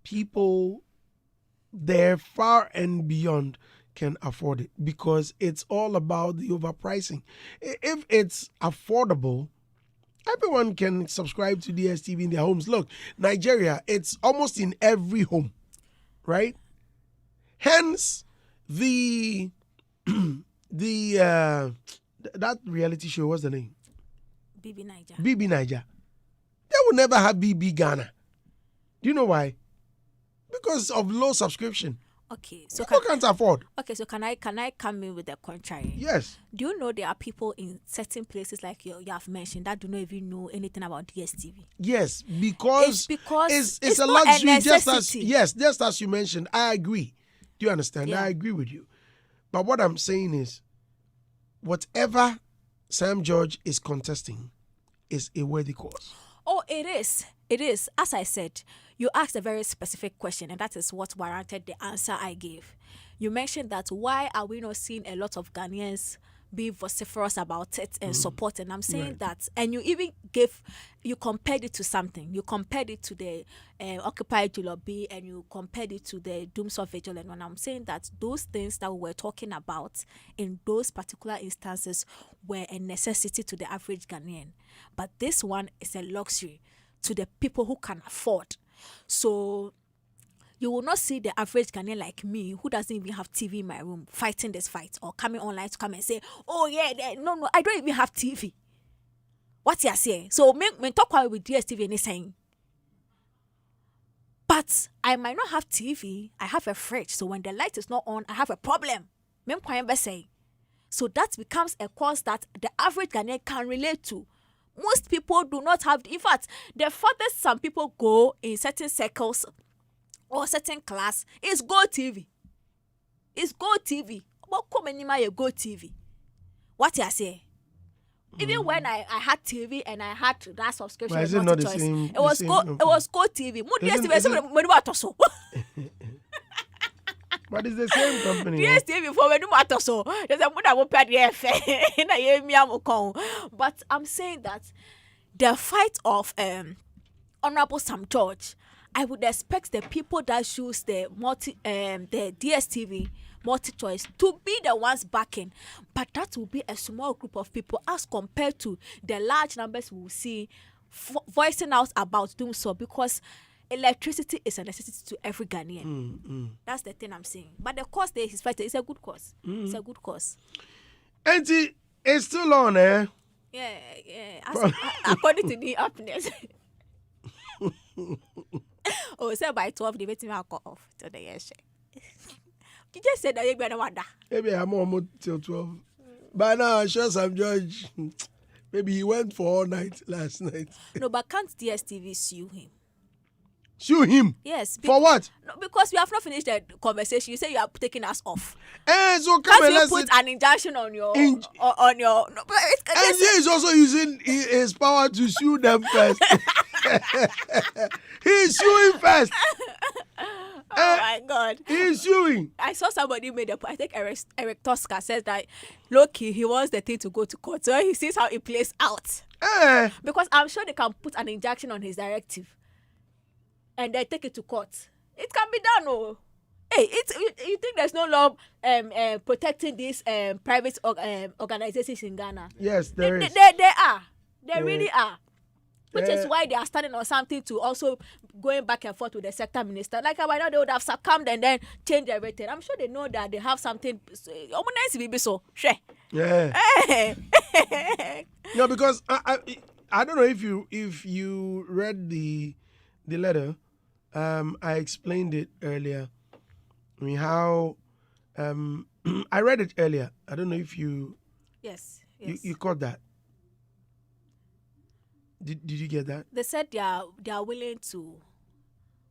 people there far and beyond can afford it, because it's all about the overpricing. If it's affordable, everyone can subscribe to DSTV in their homes. Look, Nigeria, it's almost in every home, right? Hence, that reality show, what's the name? BB Niger. BB Niger. They will never have BB Ghana. Do you know why? Because of low subscription. Okay, so people can't afford. Okay, so can I come in with the contrary? Yes. Do you know there are people in certain places like you have mentioned that do not even know anything about DSTV? Yes, because it's a not luxury. a necessity. Just as you mentioned, I agree. Do you understand? Yeah. I agree with you. But what I'm saying is, whatever Sam George is contesting is a worthy cause. Oh, it is. It is. As I said, you asked a very specific question, and that is what warranted the answer I gave. You mentioned that why are we not seeing a lot of Ghanaians be vociferous about it and support? And I'm saying that, and you even you compared it to something. You compared it to the Occupy Julobi, and you compared it to the Dooms of Vigilant. And I'm saying that those things that we were talking about in those particular instances were a necessity to the average Ghanaian. But this one is a luxury to the people who can afford. So you will not see the average Ghanaian like me, who doesn't even have TV in my room, fighting this fight or coming online to come and say, oh yeah, no, I don't even have TV. What you say? So me talk with DSTV and saying, but I might not have TV. I have a fridge, so when the light is not on, I have a problem. So that becomes a cause that the average Ghanaian can relate to. Most people do not have. In fact, the farthest some people go in certain circles or certain class is Go TV. It's Go TV. But come anymore, Go TV. What you say? Even when I had TV and I had that subscription, Why is it not the same? It was Go TV. But it's the same company. DSTV for when you matter so. There's a muda won't pay the But I'm saying that the fight of Honorable Sam George, I would expect the people that choose the DSTV multi-choice to be the ones backing, but that will be a small group of people as compared to the large numbers we will see voicing out about doing so, because electricity is a necessity to every Ghanaian. That's the thing I'm saying. But the cause there is fighting. It's a good cause. It's a good cause. Auntie, it's still on, eh? Yeah. According to the upness. Oh, so by 12, they made me alcohol off to the year. You just said that you're going to wonder. Maybe I'm almost till 12. By now, I'm sure Sam George, maybe he went for all night last night. No, but can't DSTV sue him? Sue him? Yes. For what? No, because we have not finished the conversation. You say you are taking us off. So come and let's put an injunction on your on your. No, and he is also using his power to sue them first. He's suing first. Oh my God. He's suing. I saw somebody made I think Eric Tosca says that low-key, he wants the thing to go to court. So he sees how it plays out. Because I'm sure they can put an injunction on his directive and they take it to court. It can be done, oh. Hey, you think there's no law protecting these private organizations in Ghana? Yes, there is. They are. They really are. Which is why they are standing on something to also going back and forth with the sector minister. Like by now they would have succumbed and then change everything. I'm sure they know that they have something. Yeah. No, because I don't know if you read the letter. I explained it earlier. I mean how I read it earlier. I don't know if you. Yes. You caught that. Did you get that? They said they are willing to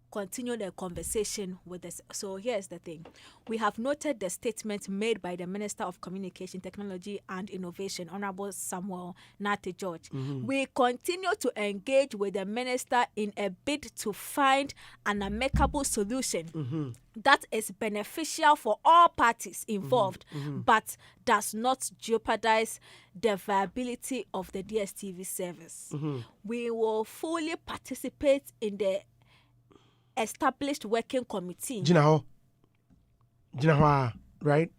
continue the conversation with us. So here's the thing. We have noted the statement made by the Minister of Communication, Technology and Innovation, Honorable Samuel Nate George. We continue to engage with the minister in a bid to find an amicable solution that is beneficial for all parties involved, but does not jeopardize the viability of the DSTV service. We will fully participate in the established working committee. Jinaho, right?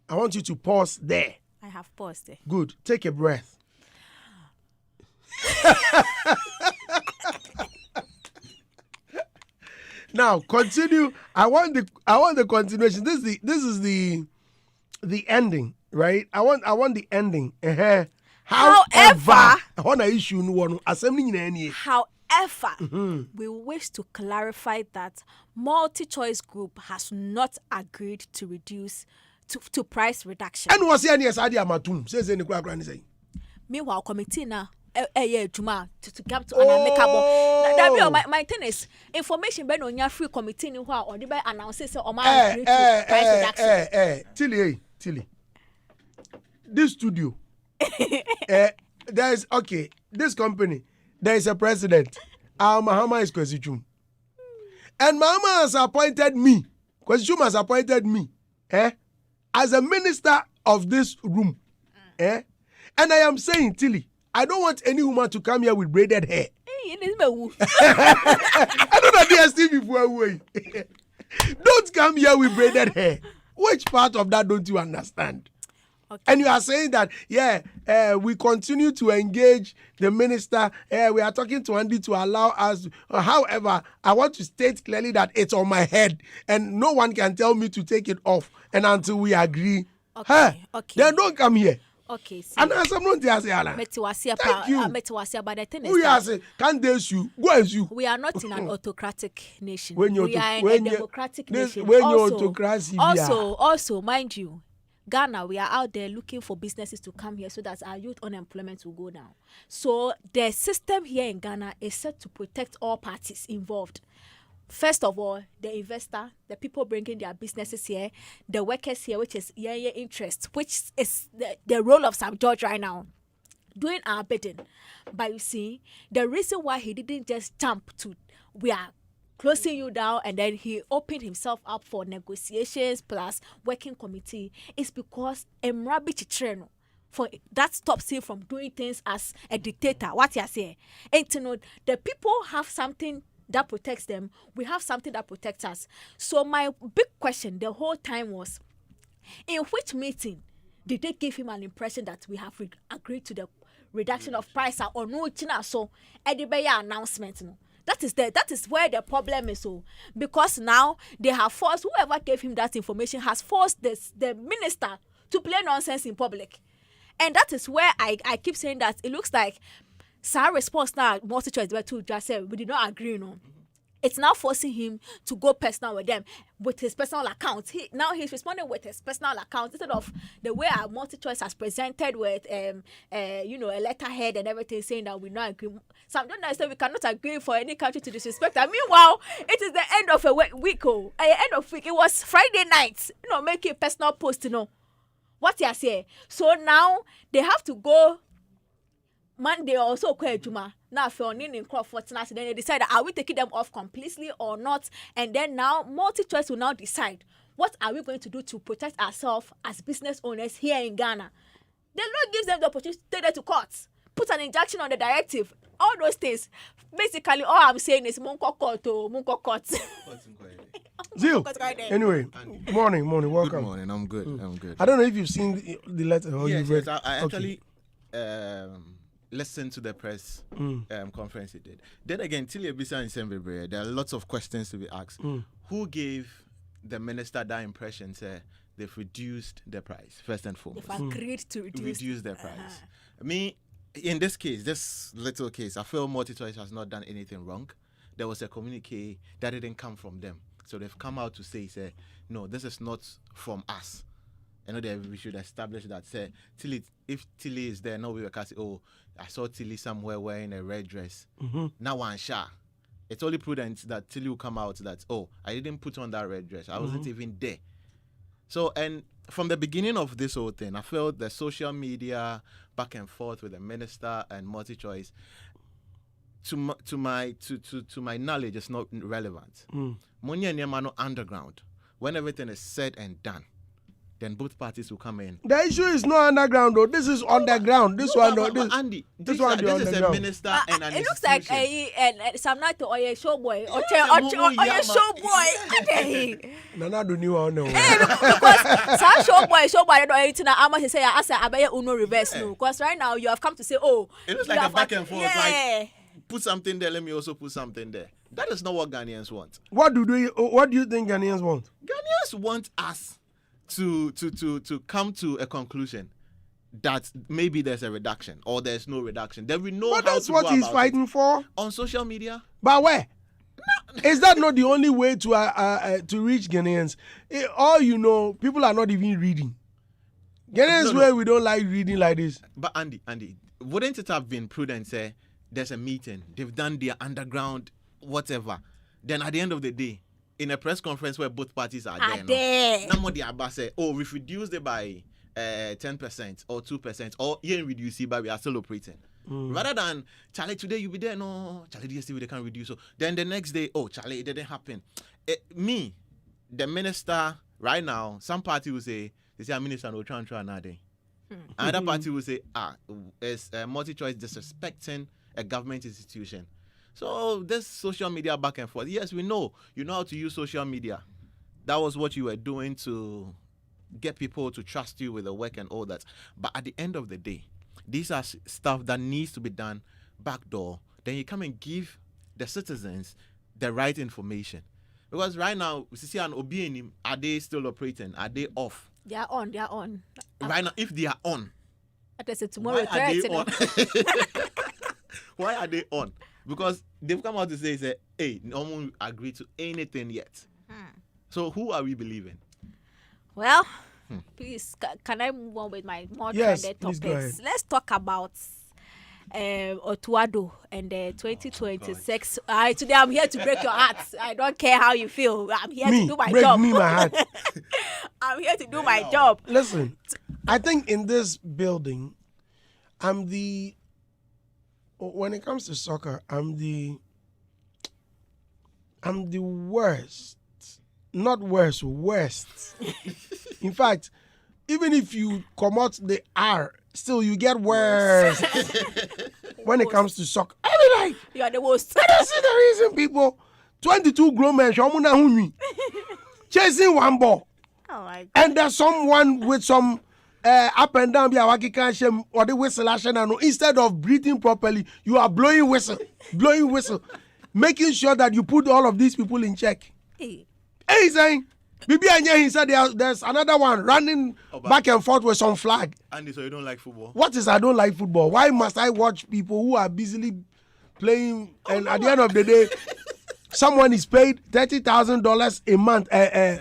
I want you to pause there. I have paused there. Good. Take a breath. Now continue. I want the continuation. This is the ending, right? I want the ending. However, we wish to clarify that multi-choice group has not agreed to reduce to price reduction. And was here yes adi amatum says any kwa say. Meanwhile, committee na juma to come to an amicable. That be my thing is information ben on your free committee ni ho or the by announce say o ma agree to price reduction. Tilly. This studio there's this company, there is a president. Mahama is Kwesichum. And Mahama has appointed me. Kwesichum has appointed me as a minister of this room. And I am saying, Tilly, I don't want any woman to come here with braided hair. I don't know DSTV for away. Don't come here with braided hair. Which part of that don't you understand? Okay. And you are saying that, we continue to engage the minister. We are talking to Andy to allow us. However, I want to state clearly that it's on my head and no one can tell me to take it off. And until we agree, then don't come here. Okay. And as I'm not there, thank you. But the thing is, we are saying, can't they sue? Go and sue. We are not in an autocratic nation. We are in a democratic nation. When you're autocracy, also, mind you, Ghana, we are out there looking for businesses to come here so that our youth unemployment will go down. So the system here in Ghana is set to protect all parties involved. First of all, the investor, the people bringing their businesses here, the workers here, which is your interest, which is the role of Sam George right now, doing our bidding. But you see, the reason why he didn't just jump to, we are closing you down, and then he opened himself up for negotiations plus working committee is because Emrabi Chitreno, for that stops him from doing things as a dictator. What you say? And to know the people have something that protects them, we have something that protects us. So my big question the whole time was, in which meeting did they give him an impression that we have agreed to the reduction of price or no? So Edibeya announcement, no. That is where the problem is. So because now they have forced whoever gave him that information has forced the minister to play nonsense in public, and that is where I keep saying that it looks like Sarah's response now multi-choice to just say we did not agree. No, it's now forcing him to go personal with them with his personal account. He's responding with his personal account instead of the way our multi-choice has presented with a letterhead and everything saying that we not agree. Some don't understand we cannot agree for any country to disrespect. And meanwhile, it is the end of a week. End of week. It was Friday night. Making personal post. What you say? So now they have to go Monday also Juma. Now for in Crawford, then they decide are we taking them off completely or not? And then now multi-choice will now decide what are we going to do to protect ourselves as business owners here in Ghana. The law gives them the opportunity to take them to court, put an injunction on the directive, all those things. Basically, all I'm saying is Munko court. Zil, anyway, morning, welcome. Good morning, I'm good. I don't know if you've seen the letter or you've read. Yes, I actually listened to the press conference he did. Then again, Tilly Ebisa and Sembebre, there are lots of questions to be asked. Who gave the minister that impression, say, they've reduced the price, first and foremost? They've agreed to reduce the price. In this case, this little case, I feel multi-choice has not done anything wrong. There was a communique that didn't come from them. So they've come out to say, no, this is not from us. We should establish that. Say, Tilly, if Tilly is there, no, we can say, oh, I saw Tilly somewhere wearing a red dress. Now one shot. It's only prudent that Tilly will come out that, oh, I didn't put on that red dress. I wasn't even there. So, and from the beginning of this whole thing, I felt the social media back and forth with the minister and multi-choice, to my knowledge, is not relevant. Money and Yamano underground, when everything is said and done, then both parties will come in. The issue is not underground though. This is underground. This one, but this Andy, this this one, is a underground. minister and an It looks like institution. some night or a showboy or yeah, a showboy. Nana do new one. Because some showboy don't eat na ama say I say abaye uno reverse no. Because right now you have come to say, oh, It looks like a back and forth. Yeah. Like, put something there, let me also put something there. That is not what Ghanaians want. What do you think Ghanaians want? Ghanaians want us to come to a conclusion that maybe there's a reduction or there's no reduction. Then we know But how that's to what go he's about fighting it. for. On social media. But where? Is that not the only way to reach Ghanaians? All you know, people are not even reading. Ghanaians No. where we don't like reading like this. But Andy, wouldn't it have been prudent say there's a meeting, they've done their underground whatever, then at the end of the day, in a press conference where both parties are there. Somebody about say, oh, we've reduced it by 10% or 2%, or even reduce it, but we are still operating. Rather than, Charlie, today you'll be there, no, Charlie, DSTV, they can't reduce. So then the next day, oh, Charlie, it didn't happen. Me, the minister, right now, some party will say, they say, a minister, no, try another day. Another party will say, it's multi-choice disrespecting a government institution. So this social media back and forth. Yes, we know. You know how to use social media. That was what you were doing to get people to trust you with the work and all that. But at the end of the day, these are stuff that needs to be done backdoor. Then you come and give the citizens the right information. Because right now, CC and Obianim, are they still operating? Are they off? They are on. Right now, if they are on, I say tomorrow. why are they on? Why are they on? Because they've come out to say, hey, no one agreed to anything yet. So who are we believing? Well, please, can I move on with my more trended topics? Let's talk about Otuado and the 2026. Today I'm here to break your hearts. I don't care how you feel. I'm here to do my job. Me my heart. I'm here to do my job. Listen, I think in this building, when it comes to soccer, I'm the worst. Not worst. In fact, even if you come out the R, still you get worse when it comes to soccer. I mean, like, you are the worst. I don't see the reason people, 22 grown men, chasing one ball. Oh my God. And there's someone with some up and down or the whistle instead of breathing properly, you are blowing whistle, making sure that you put all of these people in check. Hey, saying, Bibi Anya, he said there's another one running back and forth with some flag. Andy, so you don't like football? What is I don't like football? Why must I watch people who are busily playing and at the end of the day, someone is paid $30,000 a month, a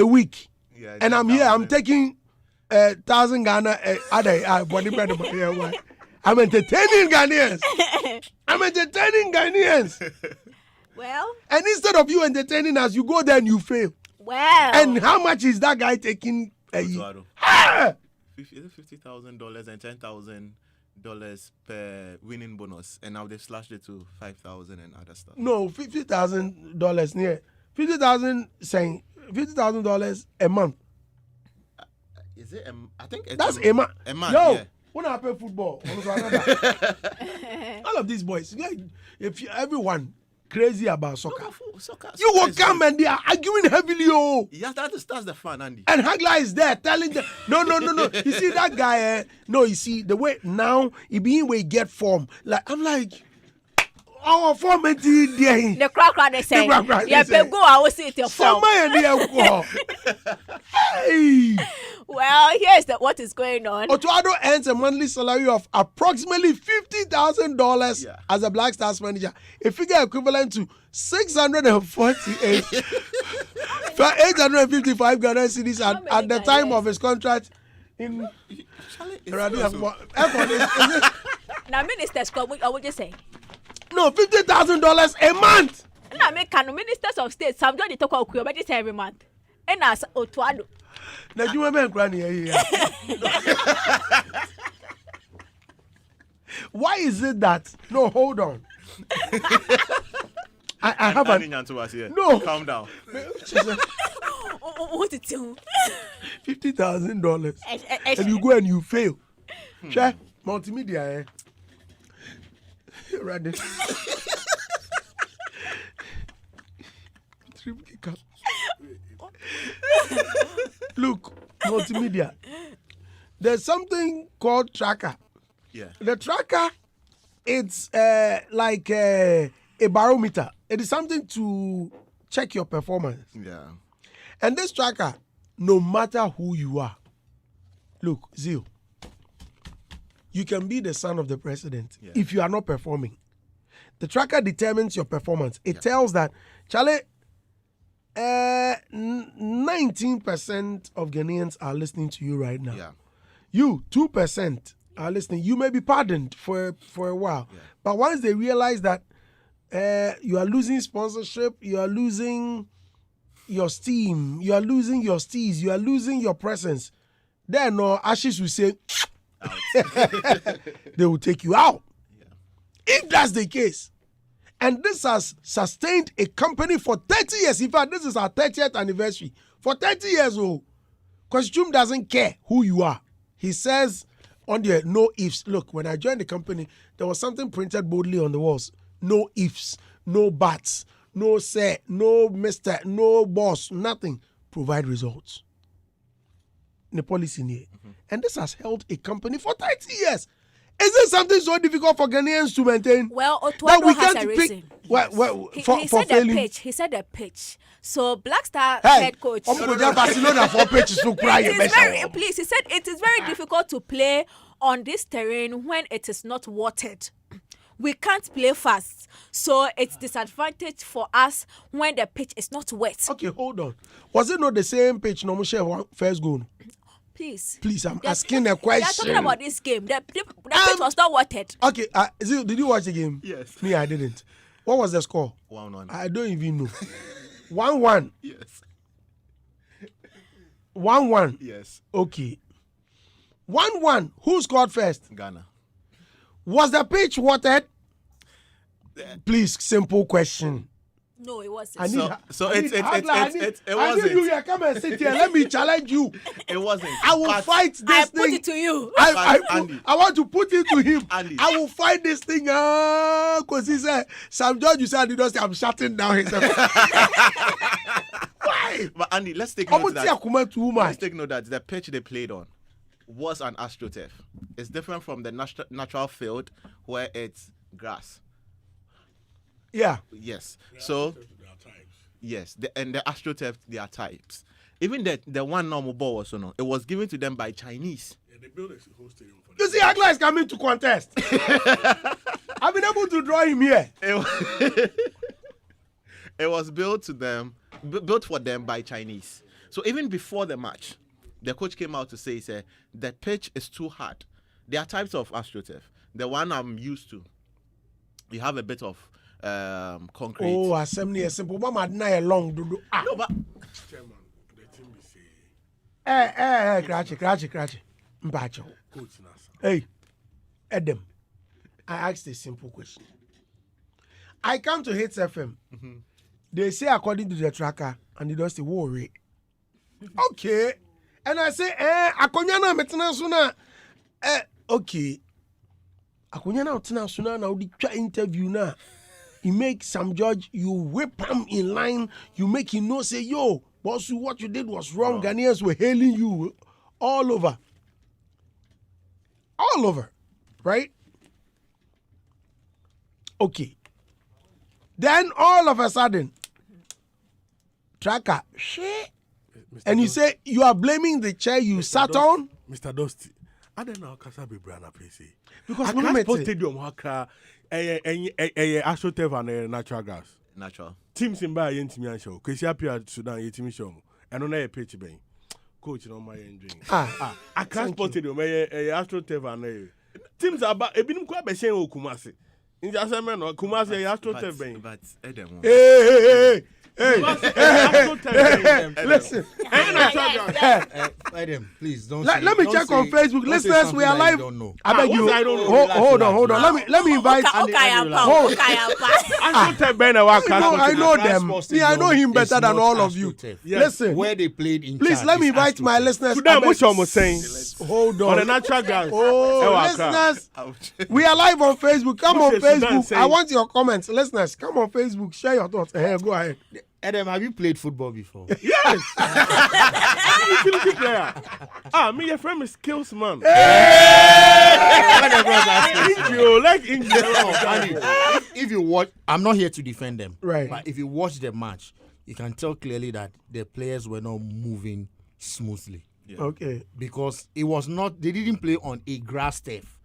week, yeah, and I'm here, I'm taking 1,000 Ghana. I'm entertaining Ghanaians. Well, And instead of you entertaining us, you go there and you fail. well. And how much is that guy taking a year? Is it $50,000 and $10,000 per winning bonus, and now they've slashed it to $5,000 and other stuff. No, $50,000 near $50,000 a month. Is it? I think it's That's a month. A month. Yo, Yeah. when I play football, all of these boys, everyone crazy about soccer. Soccer. You will come and they are arguing heavily. Oh. Yeah, that's the fun, Andy. And Hagla is there telling them, no. You see that guy, you see the way now, he being where he get form. Like, I'm like, our form is there. The crowd they say, yeah, go, I will see it your form. Hey. Well, here's what is going on. Otuado earns a monthly salary of approximately $50,000 as a Black Stars manager, a figure equivalent to 648 for 855 Ghana cedis at the time of his contract in. Now, ministers, I would just say. No, $50,000 a month. Now, ministers of state, some don't talk about budget every month. And as Otuado. Now, you remember Granny here? Why is it that? No, hold on. I have No. No. Calm down. What to do? $50,000 and you go and you fail. Share multimedia, eh? Ready? Look, multimedia. There's something called tracker. Yeah. The tracker, it's like a barometer. It is something to check your performance. Yeah. And this tracker, no matter who you are, look, Zio, you can be the son of the president if you are not performing. The tracker determines your performance. It tells that, Charlie, 19% of Ghanaians are listening to you right now. Yeah. You, 2% are listening. You may be pardoned for a while. Yeah. But once they realize that you are losing sponsorship, you are losing your steam, you are losing your steez, you are losing your presence, then Ashes will say, they will take you out. Yeah. If that's the case, and this has sustained a company for 30 years. In fact, this is our 30th anniversary. For 30 years, Costume doesn't care who you are. He says on the no ifs. Look, when I joined the company, there was something printed boldly on the walls. No ifs, no buts, no say, no mister, no boss, nothing. Provide results. The policy in here. And this has held a company for 30 years. Is it something so difficult for Ghanaians to maintain? Well, Otuado has a reason. He said failing? the pitch. He said the pitch. So Black Star Hey, head coach. Barcelona for pitches to cry. Please, he said it is very difficult to play on this terrain when it is not watered. We can't play fast. So it's disadvantage for us when the pitch is not wet. Okay, hold on. Was it not the same pitch Nomushe first goal? Please, I'm asking a question. They are talking about this game. The pitch was not watered. Okay, did you watch the game? Yes. Me, I didn't. What was the score? 1-1. I don't even know. 1-1. Yes. 1-1. Yes. Okay. 1-1. Who scored first? Ghana. Was the pitch watered? Please, simple question. No, it wasn't. It wasn't. I need you here. Come and sit here. Let me challenge you. It wasn't. I will fight this I thing. put it to you. I want to put it to him. Andy. I will fight this thing. Because he said, Sam George, you said, I'm shutting down his. Why? But Andy, let's take note that. Let's take note that the pitch they played on was an AstroTurf. It's different from the natural field where it's grass. Yeah. Yes. So, yes, the AstroTurf, there are types. Even the one normal ball also, no, it was given to them by Chinese. Yeah, they built a whole stadium for them. You see, Agla is coming to contest. I've been able to draw him here. It was built for them by Chinese. So even before the match, the coach came out to say, the pitch is too hard. There are types of AstroTurf. The one I'm used to, you have a bit of concrete. Oh, assembly is simple. Mama deny long. No, but Chairman, the team be say, Cratchy. Mbacho. Coach Nasa. Hey, Adam, I asked a simple question. I come to Hitz FM. Mm-hmm. They say according to the tracker, and they don't say worry. Okay. And I say, akonyana metena suna. Okay. Akonyana metena suna na udi twa interview na. You make some judge, you whip him in line, you make him know, say, yo, boss, what you did was wrong. Ghanaians were hailing you all over. All over. Right? Okay. Then all of a sudden, tracker, shit. And you say you are blaming the chair you sat on? Mr. Dosty, I don't know how to be brand PC. Because I can't post stadium haka AstroTurf and natural gas. Natural. Teams in Bay and Timian show. Because you appear Sudan, you team show. And on a pitch bang. Coach, no my enjoying. I can't post stadium AstroTurf and teams are about a bit quite by saying Kumasi. In just a man or Kumasi AstroTurf bang. But Adam. Hey. Listen. Adam, please don't. Let me check on Facebook. Listeners, we are live. I beg you. I don't know. Hold on. Let me invite. I know them. I know him better than all of you. Listen, where they played in. Please let me invite my listeners. Hold on. On the natural gas. Listeners, we are live on Facebook. Come on Facebook. I want your comments. Listeners, come on Facebook. Share your thoughts. Go ahead. Adam, have you played football before? Yes. Utility player. Me, your friend is skills man. If you watch, I'm not here to defend them. Right. But if you watch the match, you can tell clearly that the players were not moving smoothly. Yeah. Okay. Because it was not, they didn't play on a grass turf.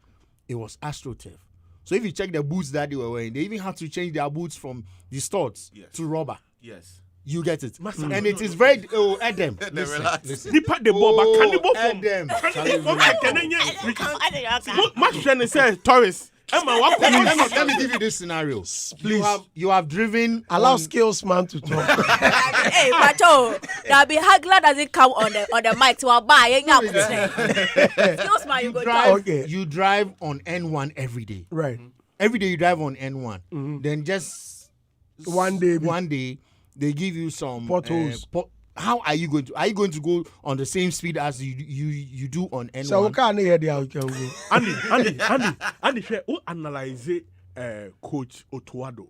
It was AstroTurf. So if you check the boots that they were wearing, they even had to change their boots from the studs to rubber. Yes. You get it. And it is very Adam. Listen. They pat the ball, but can the ball from Adam. my friend says Taurus. Let me give you this scenario. Please. You have driven. Allow skills man to talk. Hey, Macho, there'll be Hagler doesn't come on the mic to our buy. Skills man, you go drive. Okay. You drive on N1 every day. Right. Every day you drive on N1. Then just one day they give you some potholes. How are you going to? Are you going to go on the same speed as you do on N1? So we can't hear the how you can go. Andy, who analyze Coach Otuado?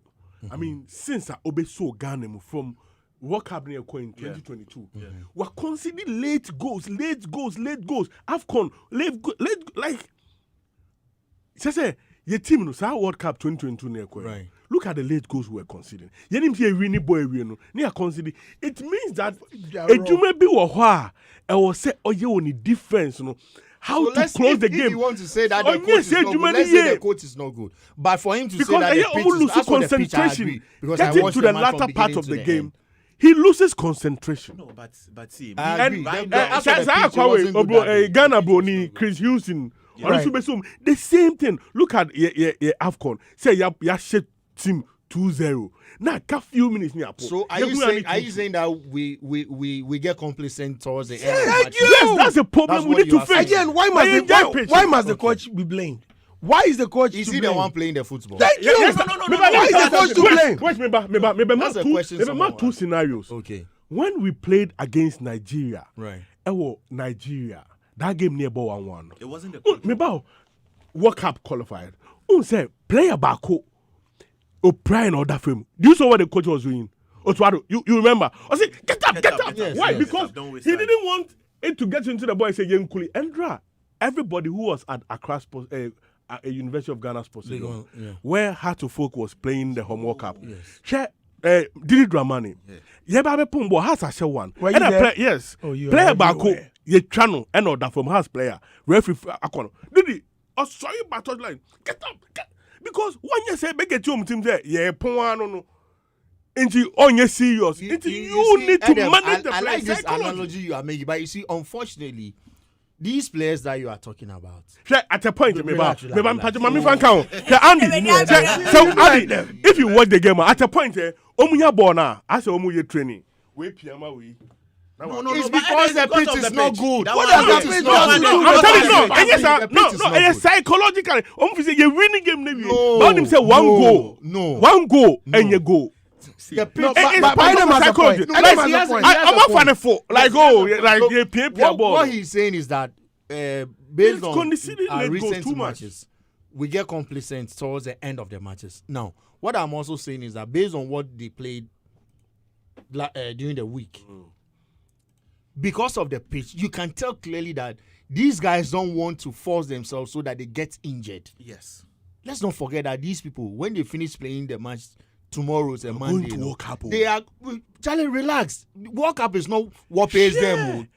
I mean, since I obey so Ghana from World Cup in 2022, we're considering late goals. AFCON late like. Say your team no sa World Cup 2022 right. Look at the late goals we were considering. You didn't hear winning boy no. Near consider. It means that a jume be wa I was say oh you only defense no. How to close the game. If you want to say that the coach is not good, let's say the coach is not good. But for him to say that the pitch is as for the pitch, I agree. Because I watched to the latter part of the game. He loses concentration. No, but see, Ghana Brony, Chris Houston. Right. The same thing. Look at AFCON. Say ya shit team 2-0. Now, a few minutes near. So are you saying that we get complacent towards the end? Yes, that's a problem we need to fix. Again, why must the coach be blamed? Why is the coach is to he blame? the one playing the football? Thank you. Yes, no. Why is the coach to blame? Maybe two scenarios. Okay. When we played against Nigeria, right? Nigeria. That game near 1-1. It wasn't the coach. Maybe World Cup qualified. Say player Bako or prime or that film. Do you saw what the coach was doing? Otuado, you remember? I said, get up. Yes, why? Yes. Because he didn't want it to get into the boy and say Yenkuli. Endra, everybody who was at Accra at a University of Ghana Sports Stadium, where Hartlefolk was playing the home World Cup. Yes. Didi Dramani. Yeah, Babe Pumbo has a show one. Yes. Player Bako. Ye channel and order from house player referee akono didi sorry but touchline get up because one year say make a team there yeah pon no into on your serious into you need to manage the I like this psychology. Analogy you are making, but you see, unfortunately, these players that you are talking about at a point Andy, if you watch the game at a point omunya ball na I say omuye training we piama we. No, it's because the pitch is not good. What does the pitch do? No, psychologically. You're winning game. But him say one goal, and you go. The pitch. I'm not funny for like you pay ball. What he's saying is that based on our recent matches, we get complacent towards the end of the matches. Now, what I'm also saying is that based on what they played during the week. Because of the pitch, you can tell clearly that these guys don't want to force themselves so that they get injured. Yes. Let's not forget that these people, when they finish playing the match tomorrow, is a Monday. They are Charlie, relax. World Cup is not what pays them.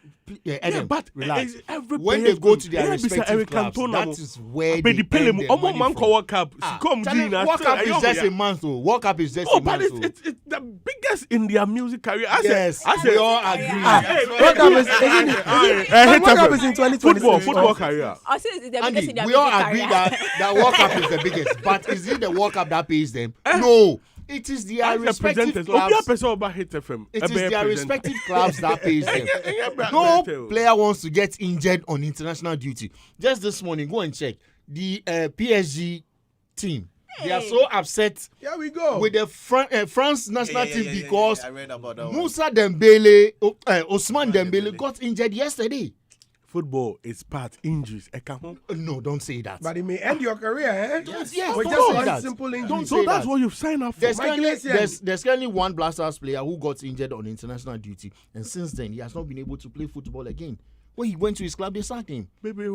But relax. When they go to their respective clubs, that is where they earn their money from. World Cup is just a month. World Cup is just a month. But it's the biggest in their music career. Yes, we all agree. World Cup is in 2026. Football career. Andy, we all agree that World Cup is the biggest. But is it the World Cup that pays them? No. It is their respective clubs. It is their respective clubs that pays them. No player wants to get injured on international duty. Just this morning, go and check the PSG team. They are so upset. Here we go with the France national team because I read about that Moussa Dembele, Ousmane Dembele got injured yesterday. Football is part injuries. No, don't say that. But it may end your career, eh? Yes, But don't just say one that. simple injury. Don't So say that's that. what you've signed up for. There's currently one Black Stars player who got injured on international duty, and since then he has not been able to play football again. When he went to his club, they sacked him. Baby,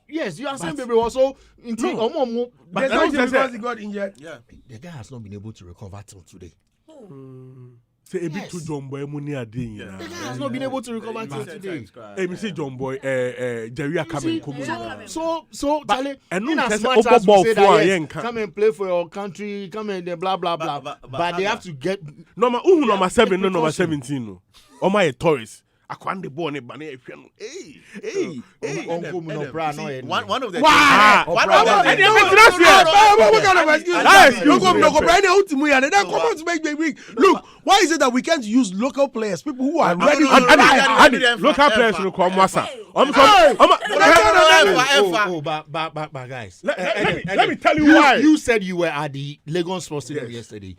Yes, you are saying baby also. But that's because he got injured. Yeah. The guy has not been able to recover till today. say a bit too John Boy money a day. The guy has not been able to recover till today. Hey, me say John Boy, Jerry coming. So, Charlie, and in no as much as we say that, for yes, come and play for your country, come and blah blah blah, but they have to get number 7, no number 17, no. Oh my tourist. Akwande born in Bane. Hey. One of the What Look, why is it that we can't use local players, people who are ready to local players will come wasa. But guys, let me tell you why. You said you were at the Lagos Sports Stadium yesterday.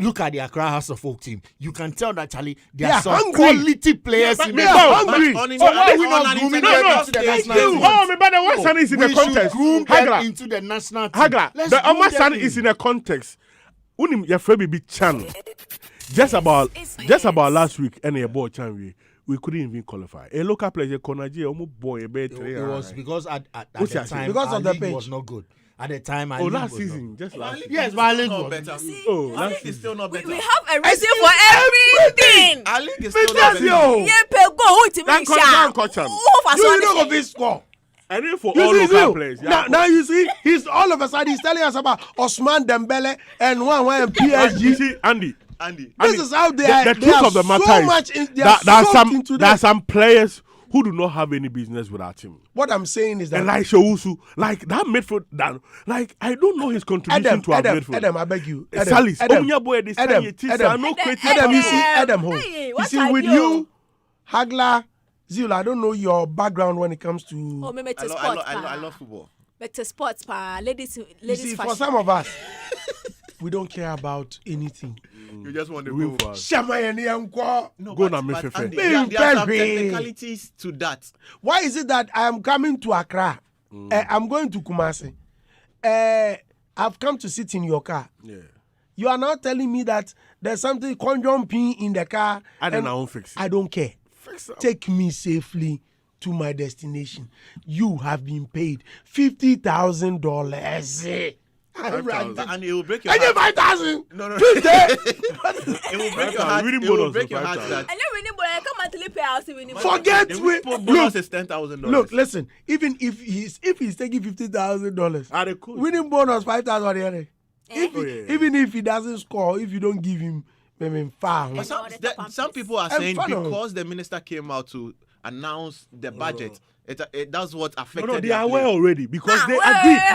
Look at the Accra House of Folk team. You can tell that, Charlie, there are some hungry. Quality players in they the are hungry. So why are we not grooming them into the national team? Oh, but the one son is in the context. Groom them into the national team. Hagla, the other son is in the context. Unim your friend be channel. Just about last week, any ball channel we couldn't even qualify. A local player, Konaji, almost boy a bit. It was because at the time, because of the pitch was not good. At the time, last season, just last season. Yes, my league was better. Last season Is still not better. We have a reason for everything. Our league is still not better. You know of his score. And then for all local players. Now you see, he's all of a sudden he's telling us about Ousmane Dembele and one PSG. You see, Andy. This is how they are. The truth of the matter is there are some players who do not have any business with our team. What I'm saying is that Elisha Usu, like that midfield, like I don't know his contribution to our midfield. Adam, I beg you. Salis, Adam, you see, with you, Hagla, Zila, I don't know your background when it comes to. Oh, maybe it's I love football. But sports, ladies see, fashion. for some of us, we don't care about anything. You just want to go for go now, Mr. Fair. There are some technicalities to that. Why is it that I am coming to Accra? I'm going to Kumasi. I've come to sit in your car. Yeah. You are now telling me that there's something conjumping in the car. I don't fix it. I don't care. Fix it. Take me safely to my destination. You have been paid $50,000. And it will break your heart. 5,000. No. 50. It will break your heart. Really It will bonus break of your heart 5,000. that. And then we need pay house winning. Forget The we bonus is $10,000. Look, listen. Even if he's taking $50,000, winning bonus 5,000. Even if he doesn't score, if you don't give him, But some people are saying because the minister came out to announce the budget, that's what affected. No, they are aware already because they Hold agreed. on.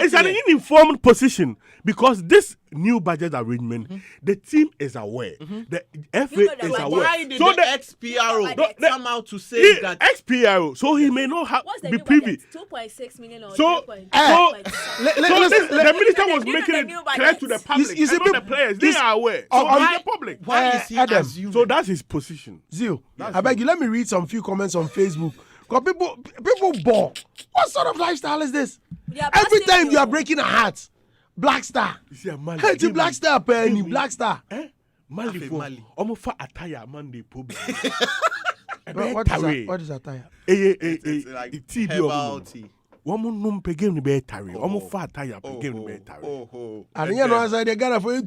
It's an uninformed position because this new budget arrangement, the team is aware. The FA is aware. Why did So the ex-PRO come out to say that? Ex-PRO, so he may not be privy. 2.6 million or So the minister was making it clear to the public. You see, and not the players. They are aware. So the public. Why is he Adam, assuming? So that's his position. Zio, I beg you, let me read some few comments on Facebook. Because people ball. What sort of lifestyle is this? Every time you are breaking a heart, Black Star. You see a man. Hey, the Black Star, penny, Black Star. Mali for almost for attire Monday problem. What is attire? It's like herbal tea. One more game the bear tarry. One more fat tire game the bear tarry. And you know, as I got for you,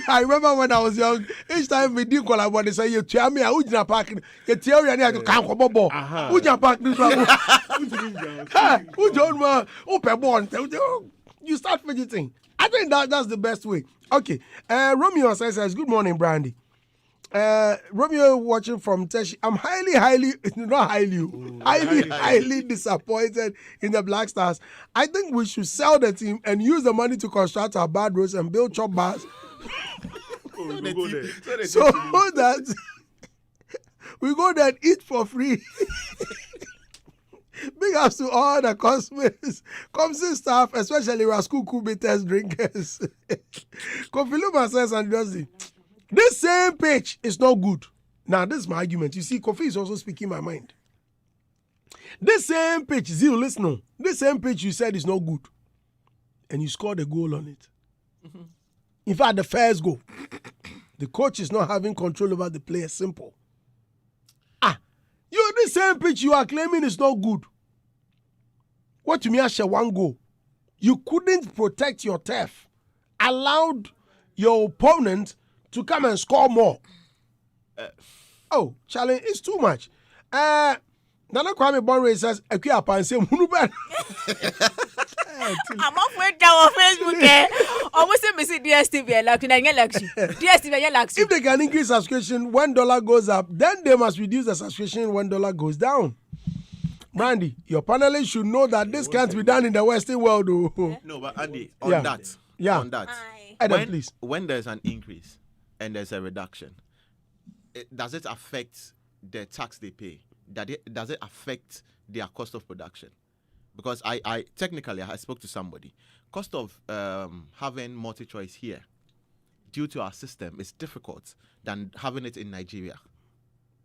I remember when I was young, each time we did collaborate, they say, you tell me, I would not park. You tell me, I need to come for Bobo. Would you park this one? Would you open born? You start fidgeting. I think that's the best way. Okay. Romeo says, good morning, Brandy. Romeo watching from Teshi. I'm highly disappointed in the Black Stars. I think we should sell the team and use the money to construct our bad roads and build chop bars. So that we go there and eat for free. Big ups to all the Comsy staff, especially Rascal Kubites drinkers. Kofi Luma says, and Dusty, this same pitch is not good. Now, this is my argument. You see, Kofi is also speaking my mind. This same pitch, Zio, listen on. This same pitch you said is not good. And you scored a goal on it. Mm-hmm. In fact, the first goal. The coach is not having control over the player. Simple. This same pitch you are claiming is not good. What you mean, Asha, one goal? You couldn't protect your turf. Allowed your opponent to come and score more. Charlie, it's too much. Nana Kwame Bonre says, I'm halfway down on Facebook. Almost missing DSTV. If they can increase subscription when dollar goes up, then they must reduce the subscription when dollar goes down. Brandy, your panelists should know that this can't be done in the Western world. No, but Andy, on that, please. When there's an increase and there's a reduction, does it affect the tax they pay? Does it affect their cost of production? Because I technically spoke to somebody. Cost of having multi-choice here, due to our system, is difficult than having it in Nigeria.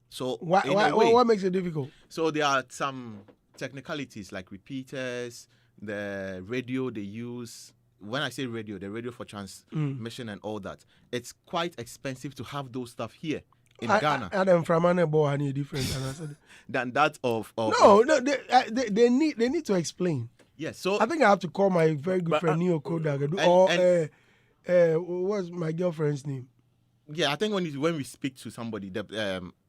So what makes it difficult? So there are some technicalities like repeaters, the radio they use. When I say radio, the radio for transmission and all that, it's quite expensive to have those stuff here in Ghana. Adam Framane any different than that of no, they need to explain. Yes, so I think I have to call my very good friend Neo Kodak what's my girlfriend's name? Yeah, I think when we speak to somebody,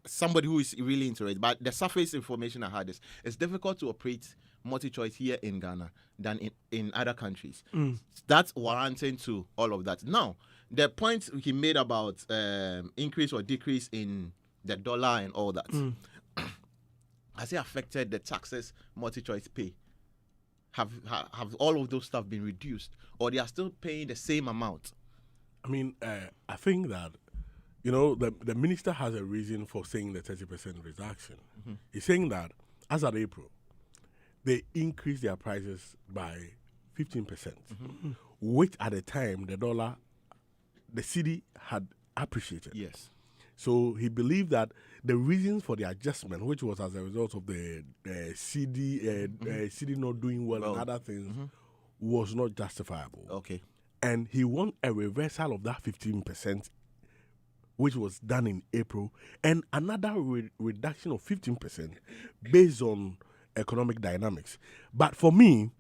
somebody who is really interested, but the surface information I had is it's difficult to operate multi-choice here in Ghana than in other countries. That's warranting to all of that. Now, the point he made about increase or decrease in the dollar and all that, has it affected the taxes multi-choice pay? Have all of those stuff been reduced, or they are still paying the same amount? I mean, I think that, the minister has a reason for saying the 30% reduction. Mm-hmm. He's saying that as of April, they increased their prices by 15%, which at the time the cedi had appreciated. Yes. So he believed that the reason for the adjustment, which was as a result of the cedi not doing well and other things, was not justifiable. Okay. And he won a reversal of that 15%, which was done in April, and another reduction of 15% based on economic dynamics. But for me,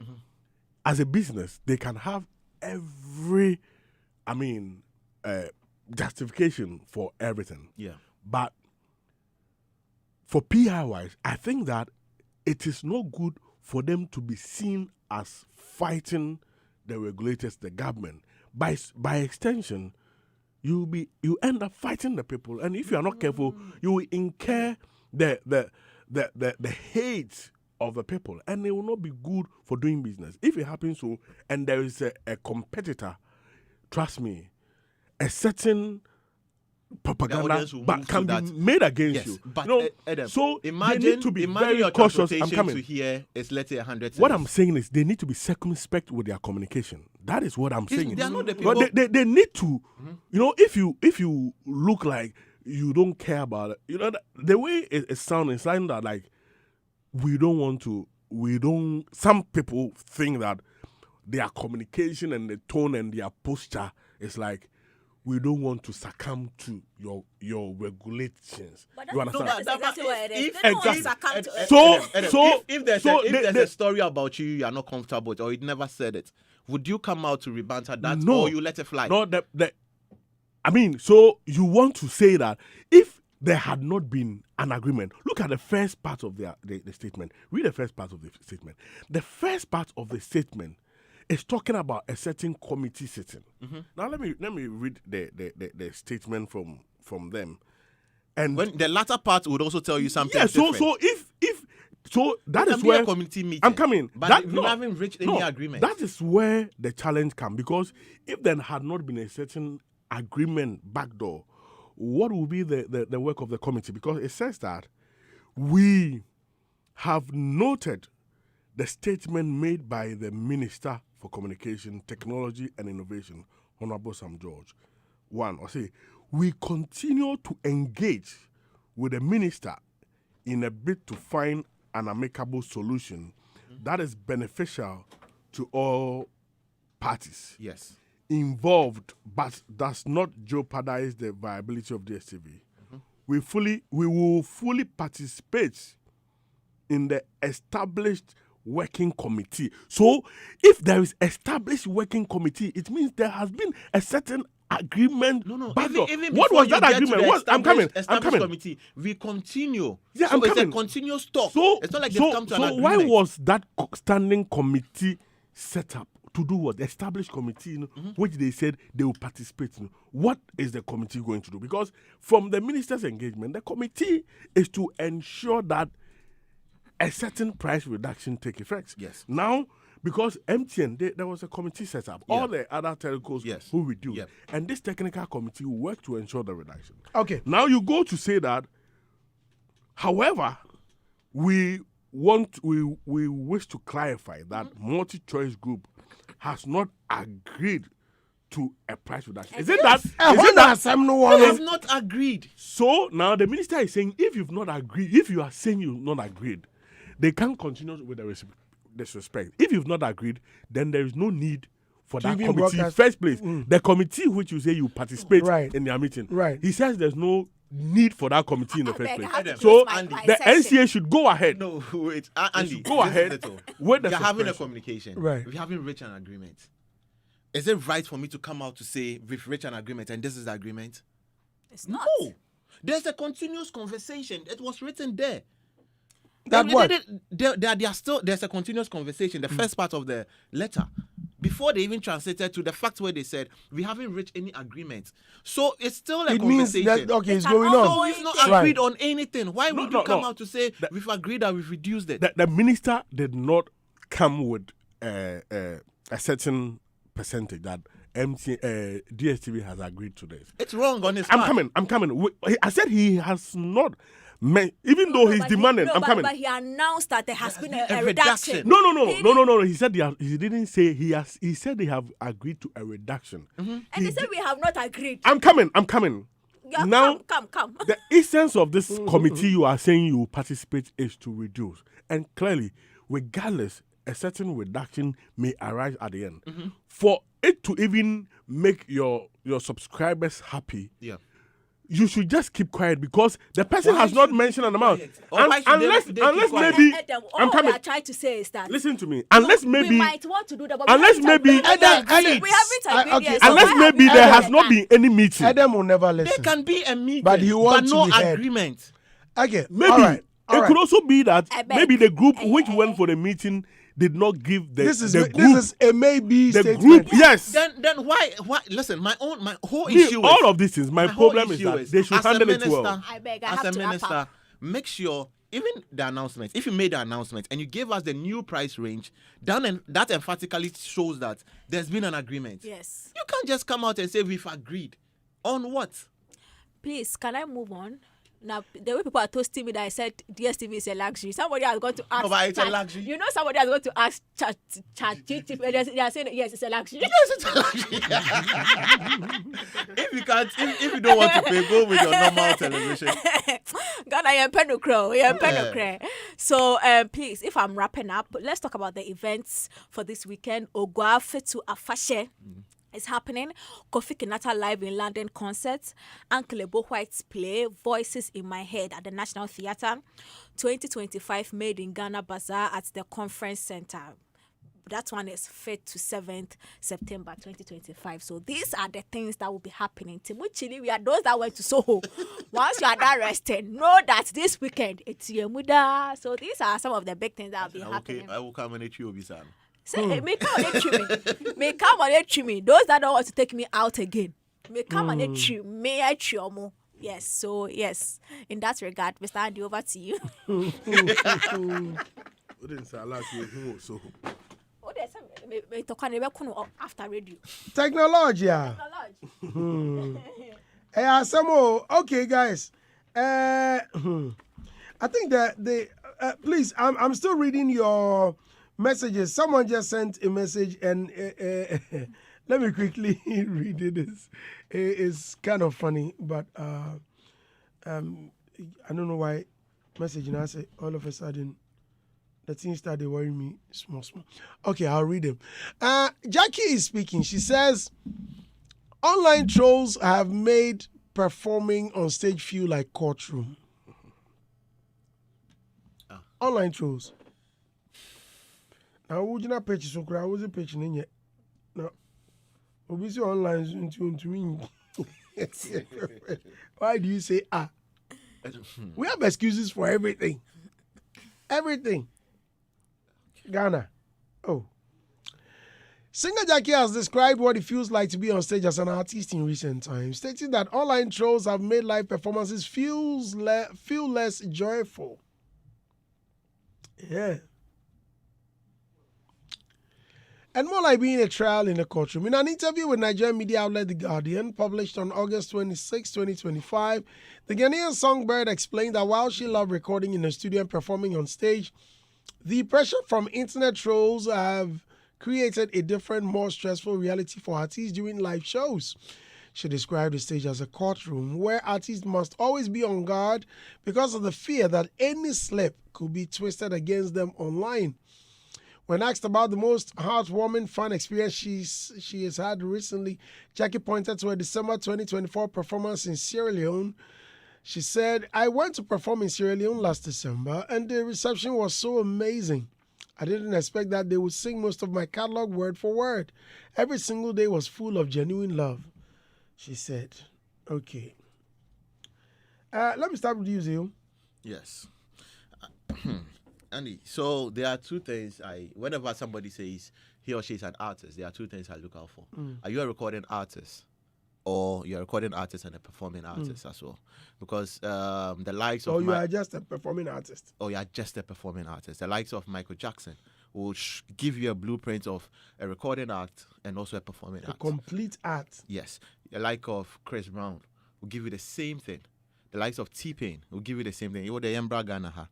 as a business, they can have every, justification for everything. Yeah. But for PR-wise, I think that it is not good for them to be seen as fighting the regulators, the government. By extension, you end up fighting the people, and if you are not careful, you will incur the hate of the people, and it will not be good for doing business. If it happens so, and there is a competitor, trust me, a certain propaganda can be made against you. But Adam, so imagine, they need to be very cautious. I'm coming. To here is, let's say, 100 cents. What I'm saying is they need to be circumspect with their communication. That is what I'm saying. They are not the people. But they need to, if you look like you don't care about it, the way it sounds, it's like that, like some people think that their communication and the tone and their posture is like, we don't want to succumb to your regulations. But you understand? That's exactly what it is. If- They don't exactly. succumb to it. If there's a story about you are not comfortable with, or you never said it, would you come out to rebut that, or you let it fly? No, so you want to say that if there had not been an agreement, look at the first part of the statement. Read the first part of the statement. The first part of the statement is talking about a certain committee sitting. Now let me read the statement from them, And when the latter part would also tell you something. Yeah, different. so that It is can be where a community meeting. I'm coming. But we haven't reached any agreement. That is where the challenge comes, because if there had not been a certain agreement backdoor, what will be the work of the committee? Because it says that we have noted the statement made by the Minister for Communication, Technology and Innovation, Honorable Sam George. One, or say, we continue to engage with the minister in a bid to find an amicable solution that is beneficial to all parties involved, but does not jeopardize the viability of DSTV. We will fully participate in the established working committee. So, if there is established working committee, it means there has been a certain agreement. No. Even what was that agreement? I'm coming. Committee, we continue. Yeah, so I'm it's coming. a continuous talk. So it's not like they've come to an agreement. Why was that standing committee set up to do what? The established committee, which they said they will participate in. What is the committee going to do? Because from the minister's engagement, the committee is to ensure that a certain price reduction take effect. Yes. Now, because MTN, there was a committee set up. All the other telcos who reduced. And this technical committee will work to ensure the reduction. Okay. Now you go to say that, however, we wish to clarify that Multi-Choice Group has not agreed to a price reduction. Is it that? We have not agreed. So now the minister is saying, if you've not agreed, if you are saying you've not agreed, they can't continue with the disrespect. If you've not agreed, then there is no need for that committee in first place. The committee which you say you participate in their meeting, he says there's no need for that committee in the first place. So the NCA should go ahead. No, wait, Andy, go ahead. We're having a communication. Right. We haven't reached an agreement. Is it right for me to come out to say we've reached an agreement and this is the agreement? It's not. No. There's a continuous conversation. It was written there. There's a continuous conversation, the first part of the letter, before they even translated to the fact where they said we haven't reached any agreement. So it's still a conversation. Means that, it's going on. So we've not agreed on anything. Why would you come out to say we've agreed that we've reduced it? The minister did not come with a certain percentage that DSTV has agreed to this. It's wrong on his part. I'm coming. I said he has not. Even though he's demanding, I'm coming. But he announced that there has been a reduction. No. He said he didn't say he has. He said they have agreed to a reduction. And he said we have not agreed. I'm coming. Yeah, now, come. The essence of this committee you are saying you participate is to reduce, and clearly, regardless, a certain reduction may arise at the end. For it to even make your subscribers happy, you should just keep quiet, because the person has not mentioned an amount. Unless maybe I'm coming. What I try to say is that, listen to me. Unless maybe we might want to do that, but unless maybe we haven't agreed. Unless maybe there has not been any meeting. Adam will never listen. There can be a meeting, but he wants no to be agreement. Okay, maybe it could also be that maybe the group which went for the meeting did not give this is a maybe the statement. group. Yes. Then why? Listen, my whole issue. All of this is my problem is that they should handle it well. As a minister, make sure even the announcement. If you made the announcement and you gave us the new price range, then that emphatically shows that there's been an agreement. Yes. You can't just come out and say we've agreed on what. Please, can I move on? Now, the way people are toasting me that I said DSTV is a luxury, somebody has got to ask. No, but it's a luxury. You know, somebody has got to ask ChatGPT. They are saying, yes, it's a luxury. Yes, it's a luxury. If you don't want to pay, go with your normal television. Ghana, you're So, please, if I'm wrapping up, let's talk about the events for this weekend. Ogwa Fetu Afashe. It's happening. Kofi Kinata live in London concert. Uncle Ebo White's play Voices in My Head at the National Theatre. 2025 Made in Ghana Bazaar at the Conference Center. That one is 5th to 7th September 2025. So these are the things that will be happening. Timuchini, we are those that went to Soho. Once you are done resting, know that this weekend it's Yemuda. So these are some of the big things that will be happening. I will come and eat you, Obisan. Say, may come and treat me. May come and treat me. Those that don't want to take me out again. May come and treat me. May I treat you. Yes, so yes, in that regard, Mr. Andy, over to you. So Oh, there's some me talk on the after radio. Technology. Yeah. Some more. Okay, guys. I think that they please. I'm still reading your messages. Someone just sent a message, and let me quickly read it. It's kind of funny, but I don't know why message now say all of a sudden the things started worrying me small. Okay, I'll read them. Gyakie is speaking. She says, online trolls have made performing on stage feel like courtroom. Online trolls. Now, would you not pitch so I wasn't pitching in yet. No. Obviously, online to me. Why do you say ah? We have excuses for everything. Everything. Ghana. Oh. Singer Gyakie has described what it feels like to be on stage as an artist in recent times, stating that online trolls have made live performances feel less joyful. Yeah. And more like being a trial in a courtroom. In an interview with Nigerian media outlet The Guardian, published on August 26, 2025, the Ghanaian songbird explained that while she loved recording in the studio and performing on stage, the pressure from internet trolls have created a different, more stressful reality for artists during live shows. She described the stage as a courtroom where artists must always be on guard because of the fear that any slip could be twisted against them online. When asked about the most heartwarming fan experience she has had recently, Gyakie pointed to a December 2024 performance in Sierra Leone. She said, "I went to perform in Sierra Leone last December and the reception was so amazing. I didn't expect that they would sing most of my catalog word for word. Every single day was full of genuine love," she said. Okay. Let me start with you, Zio. Yes. Andy, so there are two things whenever somebody says he or she is an artist, there are two things I look out for. Are you a recording artist? Or you're a recording artist and a performing artist as well? Because the likes of... Or you are just a performing artist. Or you are just a performing artist. The likes of Michael Jackson will give you a blueprint of a recording act and also a performing act. A complete art. Yes. The like of Chris Brown will give you the same thing. The likes of T-Pain will give you the same thing. You know, the Yembra Ghana.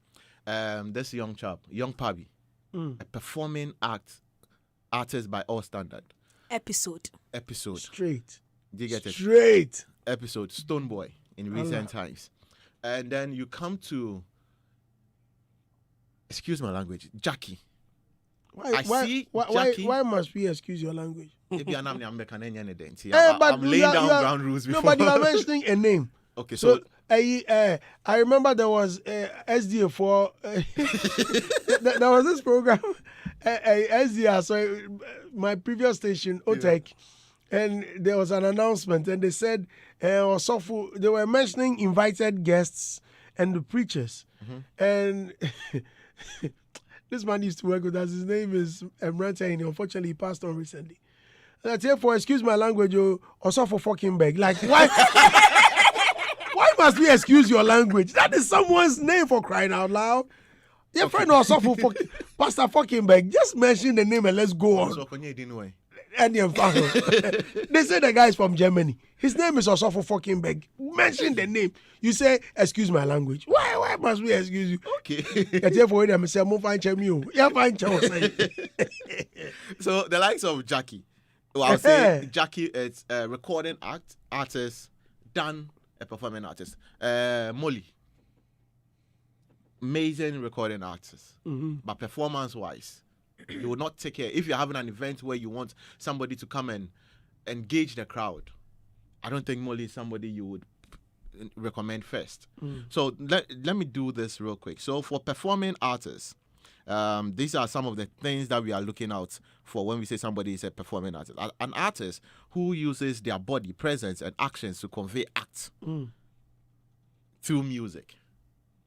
This young chap, Young Pabi, a performing artist by all standard. Episode. Straight. Do you get it? Straight. Episode. Stoneboy in recent times. And then you come to, excuse my language, Gyakie. Why must we excuse your language? I'm laying down ground rules before. No, but you are mentioning a name. Okay, so I remember there was SDA for there was this program SDA, so my previous station OTEC, and there was an announcement and they said they were mentioning invited guests and the preachers, and this man used to work with us. His name is Emrata, and unfortunately he passed on recently. And I tell for excuse my language, also for fucking beg. Like why? Why must we excuse your language? That is someone's name, for crying out loud. Your friend also for Pastor fucking beg. Just mention the name and let's go on. And they say the guy is from Germany. His name is also for fucking beg. Mention the name. You say, excuse my language. Why must we excuse you? Okay. So the likes of Gyakie. Well, I'll say Gyakie is a recording artist, done a performing artist. Molly, amazing recording artist, but performance-wise, you will not take care. If you're having an event where you want somebody to come and engage the crowd, I don't think Molly is somebody you would recommend first. So let me do this real quick. So for performing artists, these are some of the things that we are looking out for when we say somebody is a performing artist. An artist who uses their body, presence, and actions to convey acts through music.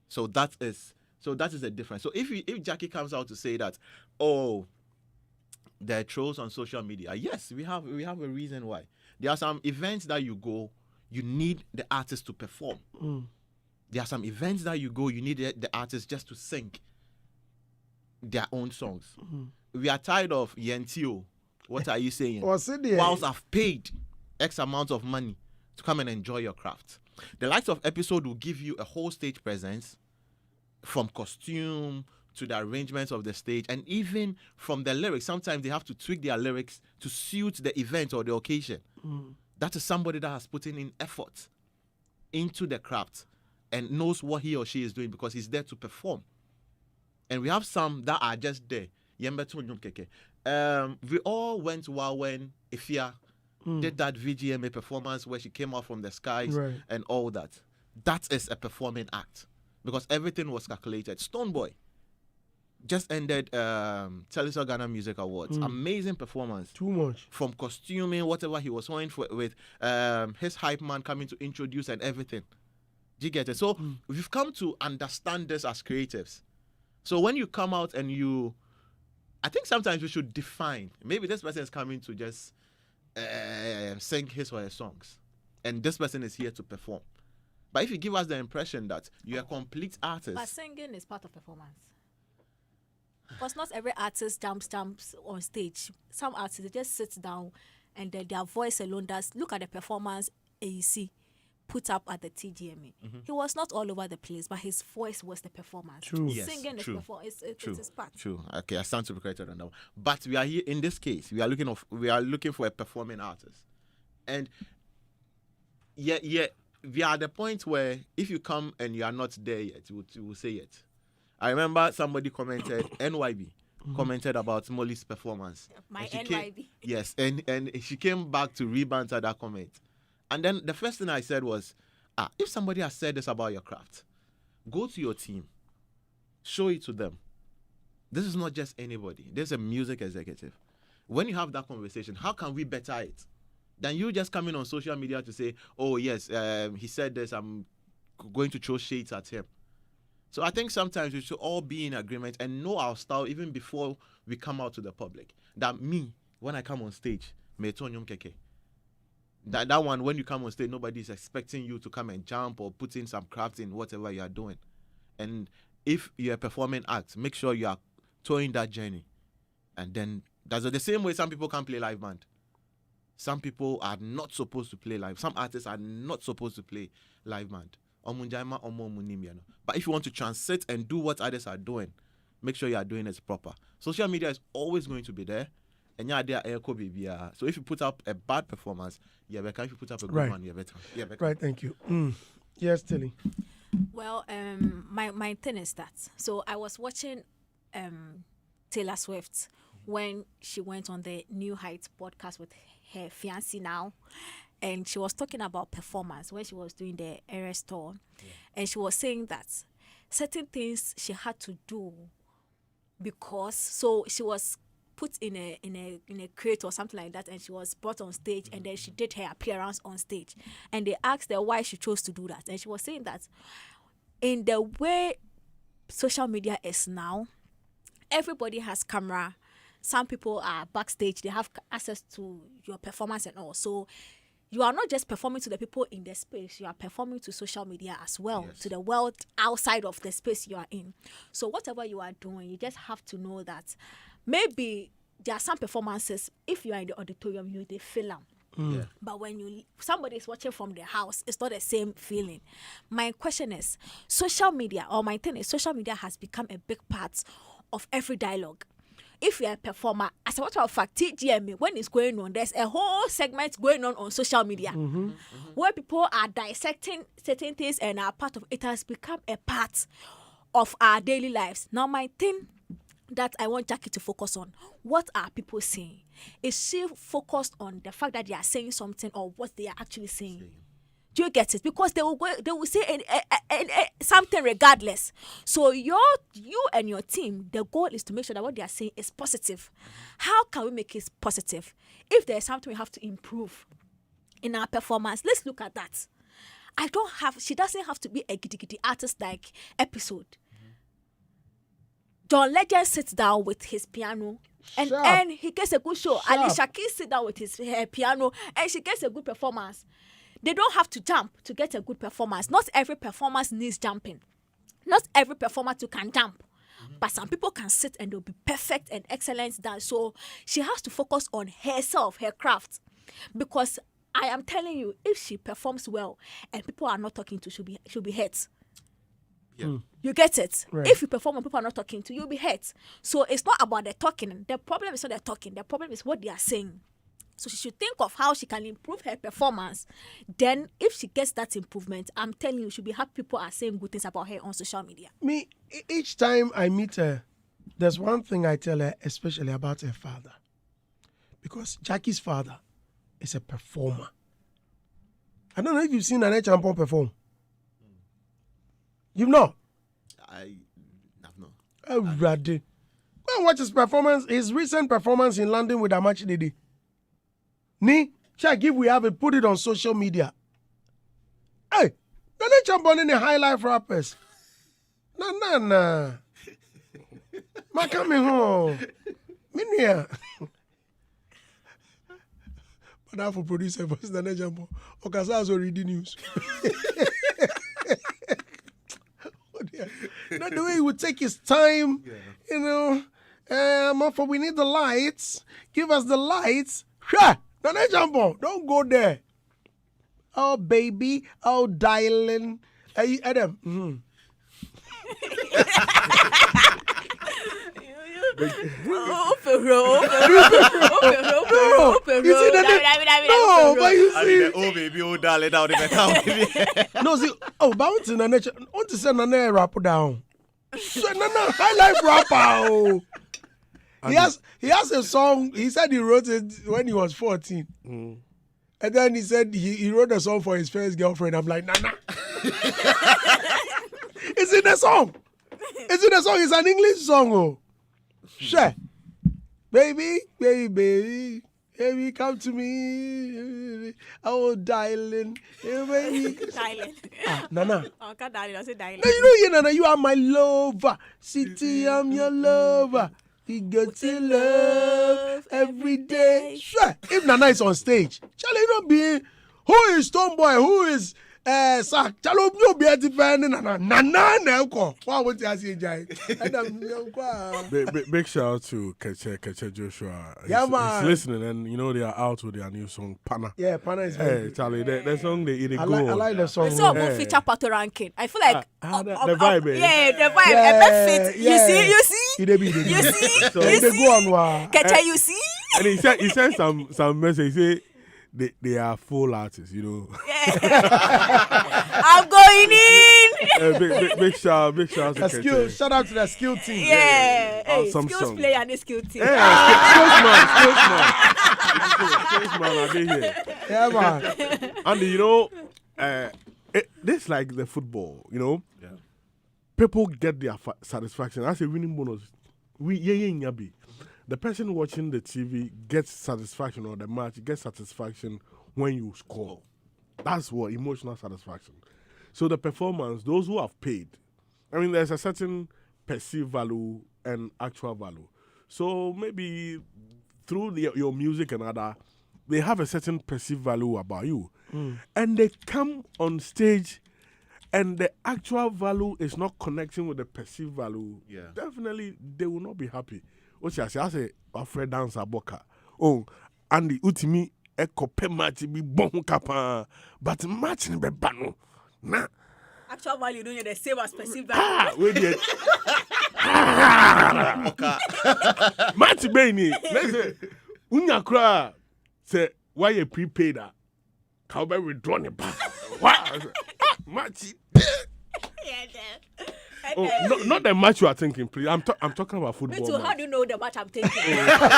So that is the difference. So if Gyakie comes out to say that, oh, there are trolls on social media, yes, we have a reason why. There are some events that you go, you need the artist to perform. There are some events that you go, you need the artist just to sing their own songs. We are tired of Yentio. What are you saying? Whilst I've paid X amount of money to come and enjoy your craft. The likes of episode will give you a whole stage presence, from costume to the arrangements of the stage, and even from the lyrics. Sometimes they have to tweak their lyrics to suit the event or the occasion. That is somebody that has put in effort into the craft and knows what he or she is doing, because he's there to perform. And we have some that are just there. We all went to when Ifia did that VGMA performance where she came out from the skies and all that. That is a performing act, because everything was calculated. Stoneboy just ended Television Ghana Music Awards. Amazing performance. Too much. From costuming, whatever he was wearing with his hype man coming to introduce and everything. Do you get it? So we've come to understand this as creatives. So when you come out and I think sometimes we should define. Maybe this person is coming to just sing his or her songs, and this person is here to perform. But if you give us the impression that you're a complete artist. But singing is part of performance. Because not every artist jumps on stage. Some artists, they just sit down and their voice alone does. Look at the performance AEC put up at the TGMA. He was not all over the place, but his voice was the performance. True. Yes, Singing true. is it's part. True. Okay, I stand to be corrected on that one. But we are here in this case. We are looking for a performing artist, and yeah, we are at the point where if you come and you are not there yet, you will say it. I remember somebody commented, NYB commented about Molly's performance. My NYB. Yes, and she came back to re-banter that comment. And then the first thing I said was, if somebody has said this about your craft, go to your team, show it to them. This is not just anybody. There's a music executive. When you have that conversation, how can we better it? Than you just coming on social media to say, oh yes, he said this, I'm going to throw shades at him. So I think sometimes we should all be in agreement and know our style even before we come out to the public. That me, when I come on stage, that one, when you come on stage, nobody is expecting you to come and jump or put in some craft in whatever you are doing. And if you're a performing act, make sure you are towing that journey. And then that's the same way some people can't play live band. Some people are not supposed to play live. Some artists are not supposed to play live band. But if you want to transit and do what others are doing, make sure you are doing it proper. Social media is always going to be there. And so if you put up a bad performance, you're better. If you put up a good one, you're better. Right, thank you. Yes, Tilly. Well, my thing is that. So I was watching Taylor Swift when she went on the New Heights podcast with her fiancé now. And she was talking about performance when she was doing the Eras tour. And she was saying that certain things she had to do because, so she was put in a crate or something like that, and she was brought on stage, and then she did her appearance on stage. And they asked her why she chose to do that. And she was saying that in the way social media is now, everybody has camera. Some people are backstage. They have access to your performance and all. So you are not just performing to the people in the space, you are performing to social media as well, to the world outside of the space you are in. So whatever you are doing, you just have to know that maybe there are some performances, if you are in the auditorium, they feel them. But when somebody is watching from their house, it's not the same feeling. My question is, social media has become a big part of every dialogue. If you're a performer, as a matter of fact, TGMA, when it's going on, there's a whole segment going on social media where people are dissecting certain things and are part of it. Has become a part of our daily lives. Now, my thing that I want Gyakie to focus on, what are people saying? Is she focused on the fact that they are saying something or what they are actually saying? Do you get it? Because they will say something regardless. So you and your team, the goal is to make sure that what they are saying is positive. How can we make it positive? If there's something we have to improve in our performance, let's look at that. She doesn't have to be a giddy artist like episode. John Legend sits down with his piano and he gets a good show. Alicia Keys sits down with her piano and she gets a good performance. They don't have to jump to get a good performance. Not every performance needs jumping. Not every performer too can jump. But some people can sit and they'll be perfect and excellent dance. So she has to focus on herself, her craft. Because I am telling you, if she performs well and people are not talking to, she'll be hurt. Yeah. You get it? Right. If you perform and people are not talking to, you'll be hurt. So it's not about the talking. The problem is not the talking. The problem is what they are saying. So she should think of how she can improve her performance. Then if she gets that improvement, I'm telling you, she'll be happy people are saying good things about her on social media. Me, each time I meet her, there's one thing I tell her, especially about her father. Because Jackie's father is a performer. I don't know if you've seen Nane Champon perform. You've not? I have not. Oh, Raddy. Go and watch his performance, his recent performance in London with Amachi Dede. Ni, check if we have it, put it on social media. Hey, Nane Champon in the high life rappers. Nah. Ma coming home. Minia. But now for producer, first Nane Champon. Okasa has already news. Not the way he would take his time, you know. We need the lights. Give us the lights. Sure. Nane Champon, don't go there. Oh, baby. Oh, darling. Hey, Adam. Mm-hmm. No, but you see, Oh baby, oh darling, down the no, see, oh, bouncing Nane, want to send Nane rap down. So Nana, high life rapper. Oh. He has a song. He said he wrote it when he was 14. And then he said he wrote a song for his first girlfriend. I'm like, Nana. It's in the song. It's an English song. Oh. Sure. Baby, come to me. Oh, darling. Baby. Darling. Nana. Oh, God, darling. I said darling. No, you know, Nana, you are my lover. City, I'm your lover. We got to love every day. Sure. If Nana is on stage, shall it not be who is Tomboy, who is Sak? Shall you be defending Nana? Nana, what would you say, Jai? Big shout out to Keche Joshua. Yeah, man. He's listening, and you know they are out with their new song, Pana. Yeah, Pana is very Hey, Charlie, that song they I like the song. The song will feature Pato Ranking. I feel like the vibe, yeah, the vibe. Yeah, Fit. yeah. You see. You see. So- You They see. go on, wa. Kecha, you see. And he sent some message. He say they are full artists, you know. I'm going in. Big shout to Keche. Shout out to the skill team. Yeah. Hey, Awesome skills song. player and skill team. Hey, skills man, I did here. Yeah, man. And you know, this like the football, you know. Yeah. People get their satisfaction. That's a winning bonus. The person watching the TV gets satisfaction, or the match gets satisfaction when you score. That's what emotional satisfaction. So the performance, those who have paid, I mean, there's a certain perceived value and actual value. So maybe through your music and other, they have a certain perceived value about you. And they come on stage and the actual value is not connecting with the perceived value. Yeah. Definitely, they will not be happy. What I say, Alfred dancer boka. Oh, Andy, utimi ekope match be bon kapa, but match ni be bano. Na. Actual value doing the same as perceived value. Wait there. Match be ni. Let's say, unya kra say why you prepaid that? How about withdraw it back? What? Match. Oh, not the match you are thinking, please. I'm talking about football. Me too. Match. How do you know the match I'm thinking? How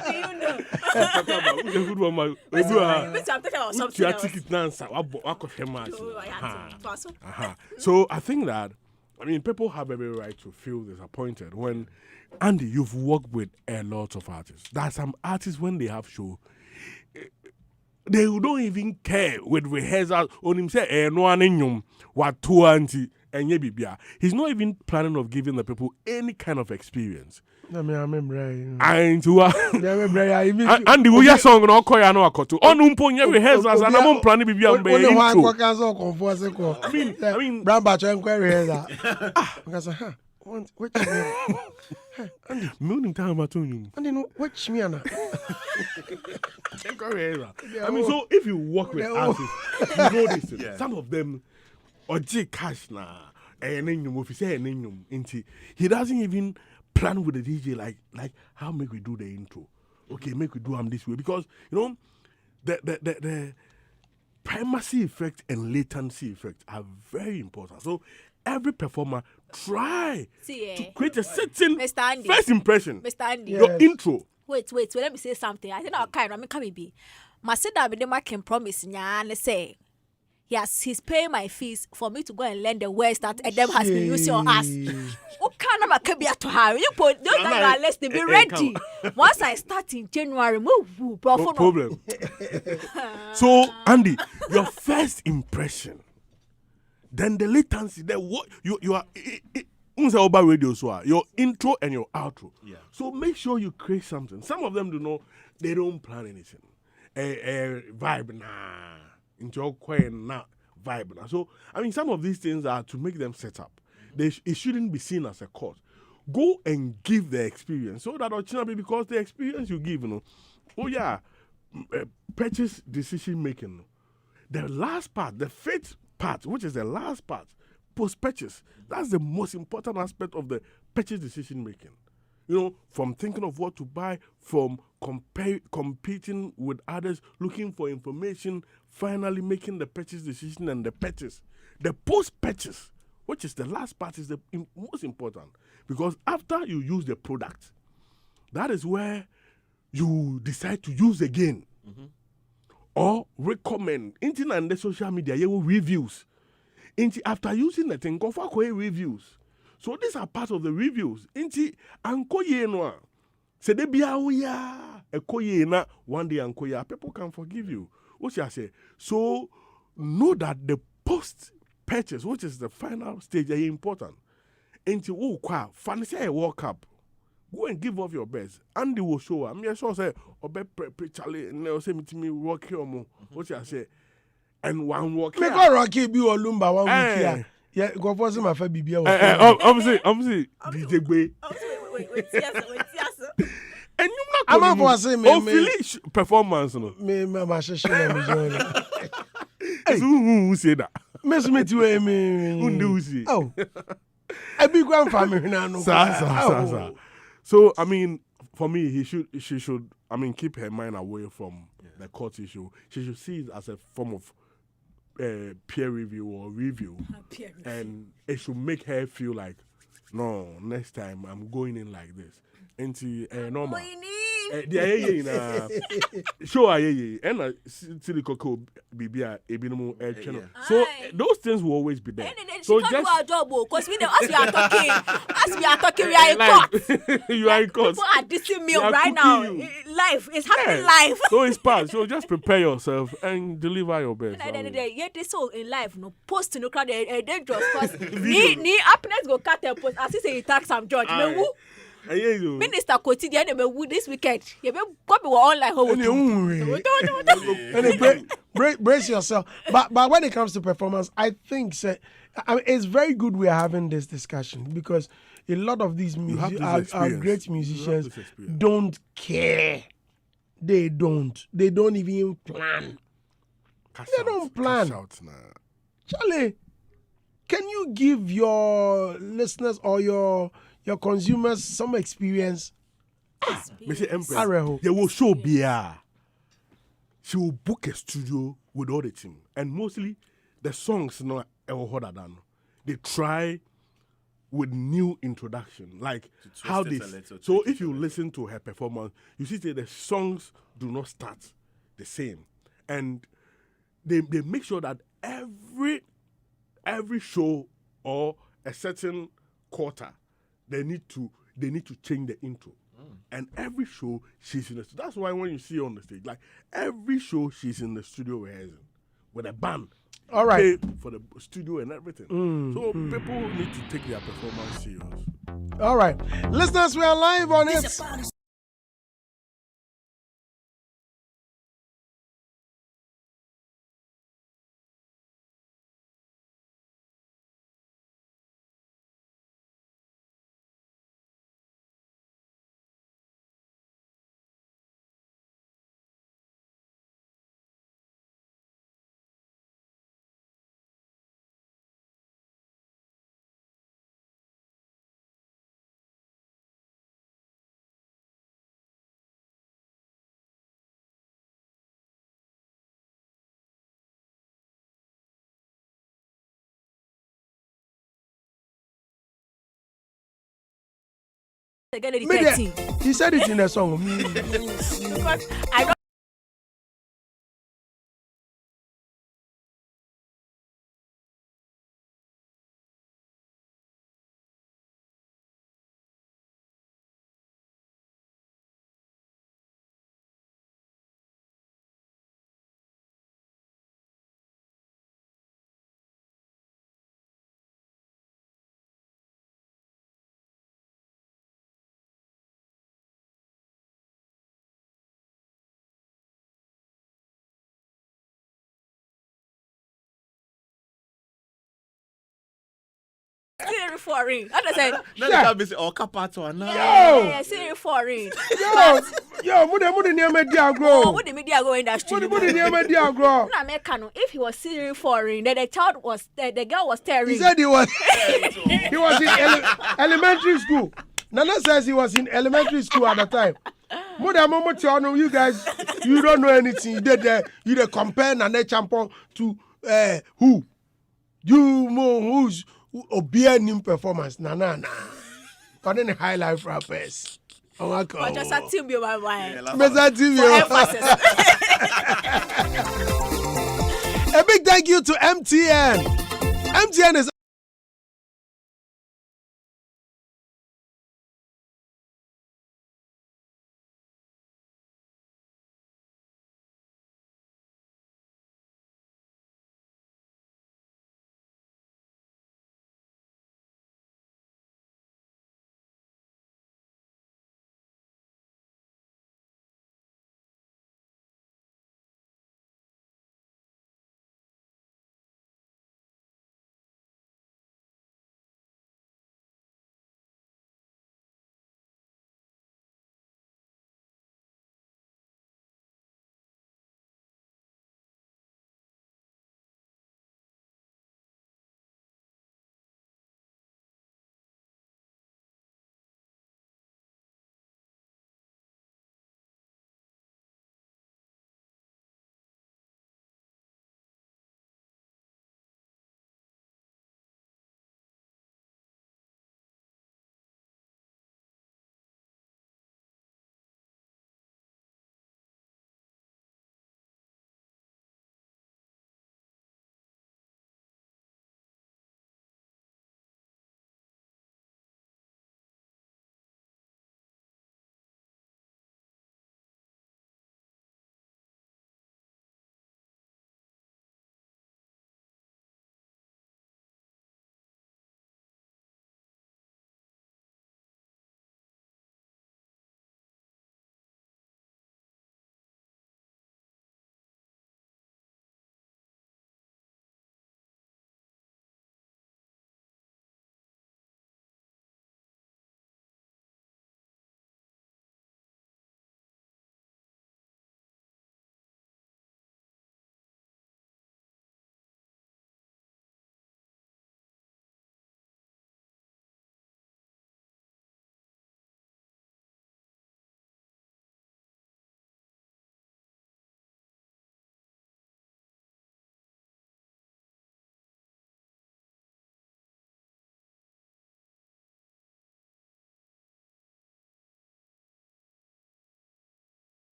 do you know? I'm talking about the football match. Me too, I'm talking about something You are else. ticket dancer. Match. Oh, I had to. So, So I think that, I mean, people have every right to feel disappointed when, Andy, you've worked with a lot of artists. There are some artists when they have show, they don't even care with rehearsal. On him say, no one in what two anti. and Bibia. He's not even planning of giving the people any kind of experience. And to Andy, we are song no koya no akoto. Onu mponye rehearsals and I'm planning Bibia on the intro. I mean, Bramba Chankwe rehearsal. Because which Andy, moon time at you. Andy, which me ana. I mean, so if you work with artists, you know this. Some of them, or J Cash na, he doesn't even plan with the DJ like how make we do the intro. Okay, make we do them this way because the primacy effect and latency effect are very important. So every performer try to create a certain first impression. Mr. Andy. Your intro. Wait, let me say something. I think I'll come be. My sister be the can promise and say, yes, he's paying my fees for me to go and learn the words that Adam has been using on us. What kind of a to her? You put those guys let's be ready. Once I start in January, move, no problem. So, Andy, your first impression, then the latency, then what you are radio, so your intro and your outro. Yeah. So make sure you create something. Some of them they don't plan anything. Vibe into your quiet vibe. So I mean, some of these things are to make them set up. It shouldn't be seen as a course. Go and give the experience so that because the experience you give, purchase decision making. The last part, the fifth part, which is the last part, post-purchase. That's the most important aspect of the purchase decision making. From thinking of what to buy, from competing with others, looking for information, finally making the purchase decision and the purchase. The post-purchase, which is the last part, is the most important. Because after you use the product, that is where you decide to use again. Mm-hmm. Or recommend. In the social media, you will reviews. After using the thing, go for reviews. So these are part of the reviews. Say they be one day people can forgive you. What shall I say? So know that the post purchase, which is the final stage, is important. Fancy a walk up. Go and give off your best. Andy will show up. I sure say, Charlie, and say to me, work here more. What shall I say? And one walk. Make a rocky be or lumba 1 week here. Yeah, go for some of a BB. Obviously, DJ Bay. Wait, And you I'm not for saying, finish performance. Me, my shishing. Who say that? Miss me to me. Who do see? Oh, a big grandfamily now. So, I mean, for me, she should, keep her mind away from the court issue. She should see it as a form of peer review or review. And it should make her feel like, no, next time I'm going in like this. Into normal. Show and Silicon Bibia Ebinomo channel. So those things will always be there. So just do our job because we know as we are talking, we are in court. You are in court. People are dissing me right now. Life is happening live. So it's past. So just prepare yourself and deliver your best. Yeah, this so in life, no post no crowd dangerous because ni happiness go cut a post as he say he tax some judge. Minister Quotidian this weekend. You be online. Brace yourself. But when it comes to performance, I think it's very good we are having this discussion because a lot of these our great musicians don't care. They don't even plan. They don't plan. Charlie, can you give your listeners or your consumers some experience? Mr. Empress, they will show Bia. She will book a studio with all the team. And mostly, the songs not ever harder than. They try with new introduction. Like how this. So if you listen to her performance, you see that the songs do not start the same. And they make sure that every show or a certain quarter, they need to change the intro. And every show she's in the studio. That's why when you see her on the stage, like every show she's in the studio rehearsing with a band. All right. pay for the studio and everything. So people need to take their performance serious. All right. Listeners, we are live on it. He said it in a song. I don't. Foreign. What does that? Now they say oh kapato na. Yeah, serious foreign. Yo, mude near media Oh, grow. what the media go industry? Mude near media grow. If he was serious foreign, then the girl was tearing. He said he was in elementary school. Nana says he was in elementary school at the time. You guys, you don't know anything. You did compare Nana Champon to who? You know who's obeying performance? Nana. But then highlight rappers. Oh my God. Just a team you my mind. A big thank you to MTN. MTN is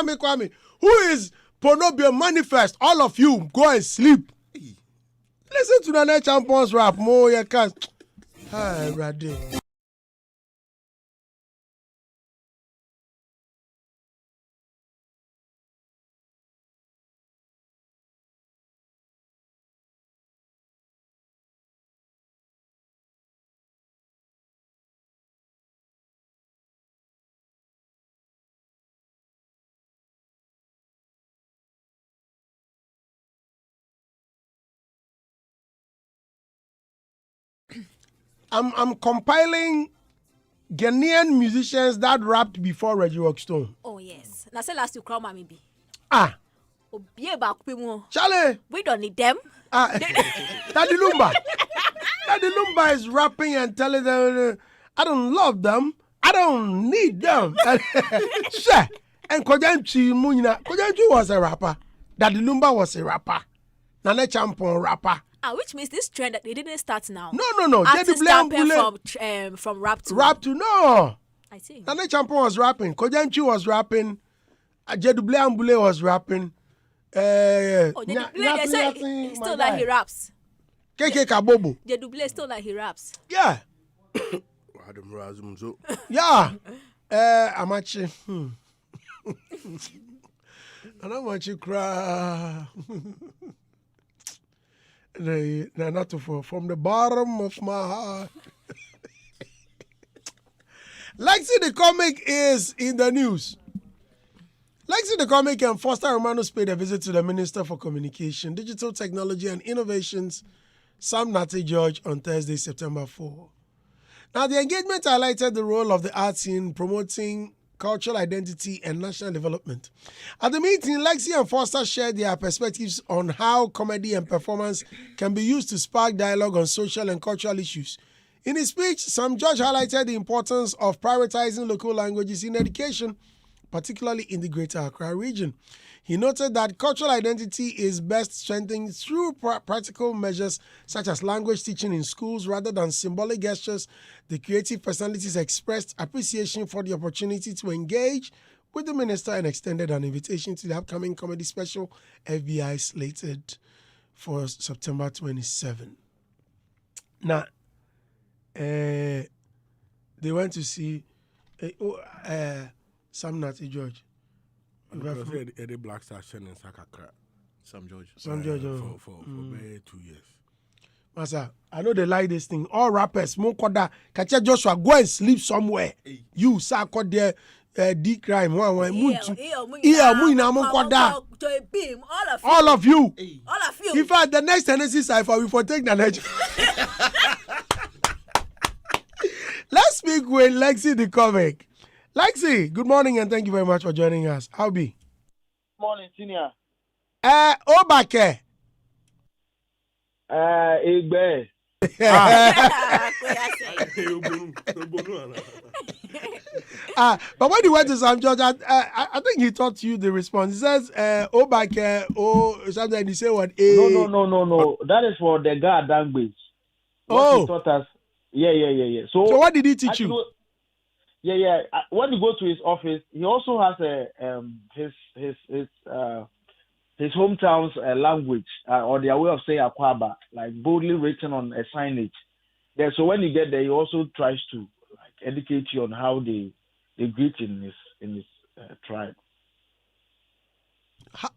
Kwame. Who is Ponobio Manifest? All of you, go and sleep. Listen to the next Champions rap. More you can. Hi, Radhe. I'm compiling Ghanaian musicians that rapped before Reggie Rockstone. Oh yes. Now say last you call mommy be. Ah, Charlie. We don't need them. Ah, Daddy Lumba is rapping and telling them, I don't love them. I don't need them. Sure. And Kojanchi was a rapper. Daddy Lumba was a rapper. Nane Champon rapper. Which means this trend that they didn't start now. No. Artists from rap to no. I see. Nane Champon was rapping. Kojanchi was rapping. Jeduble Ambule was rapping. They say still like he raps. KK Kabobo. Jeduble still like he raps. Yeah. Yeah. Amachi. And how much you cry? Not from the bottom of my heart. Lexi the Comic is in the news. Lexi the Comic and Foster Romanos paid a visit to the Minister for Communication, Digital Technology and Innovations, Sam Nate George, on Thursday, September 4. Now, the engagement highlighted the role of the arts in promoting cultural identity and national development. At the meeting, Lexi and Foster shared their perspectives on how comedy and performance can be used to spark dialogue on social and cultural issues. In his speech, Sam George highlighted the importance of prioritizing local languages in education, particularly in the Greater Accra region. He noted that cultural identity is best strengthened through practical measures such as language teaching in schools rather than symbolic gestures. The creative personalities expressed appreciation for the opportunity to engage with the minister and extended an invitation to the upcoming comedy special FBI slated for September 27. Now, they went to see Sam Nate George. Eddie Black Star in Sakakra. Sam George. For 2 years. Masa, I know they like this thing. All rappers, Mokoda, Kacha Joshua, go and sleep somewhere. You, Sako there, D crime, all of you. In fact, the next Tennessee cipher, we for take the next. Let's speak with Lexi the Comic. Lexi, good morning and thank you very much for joining us. How be? Morning, senior. Obake. Egbe. But when you went to Sam George, I think he taught you the response. He says, Obake, something he say what? No. That is for the God language. What he taught us. Yeah. So what did he teach you? Yeah. When you go to his office, he also has his hometown's language or their way of saying Akwaba, like boldly written on a signage. There, so when you get there, he also tries to educate you on how they greet in his tribe.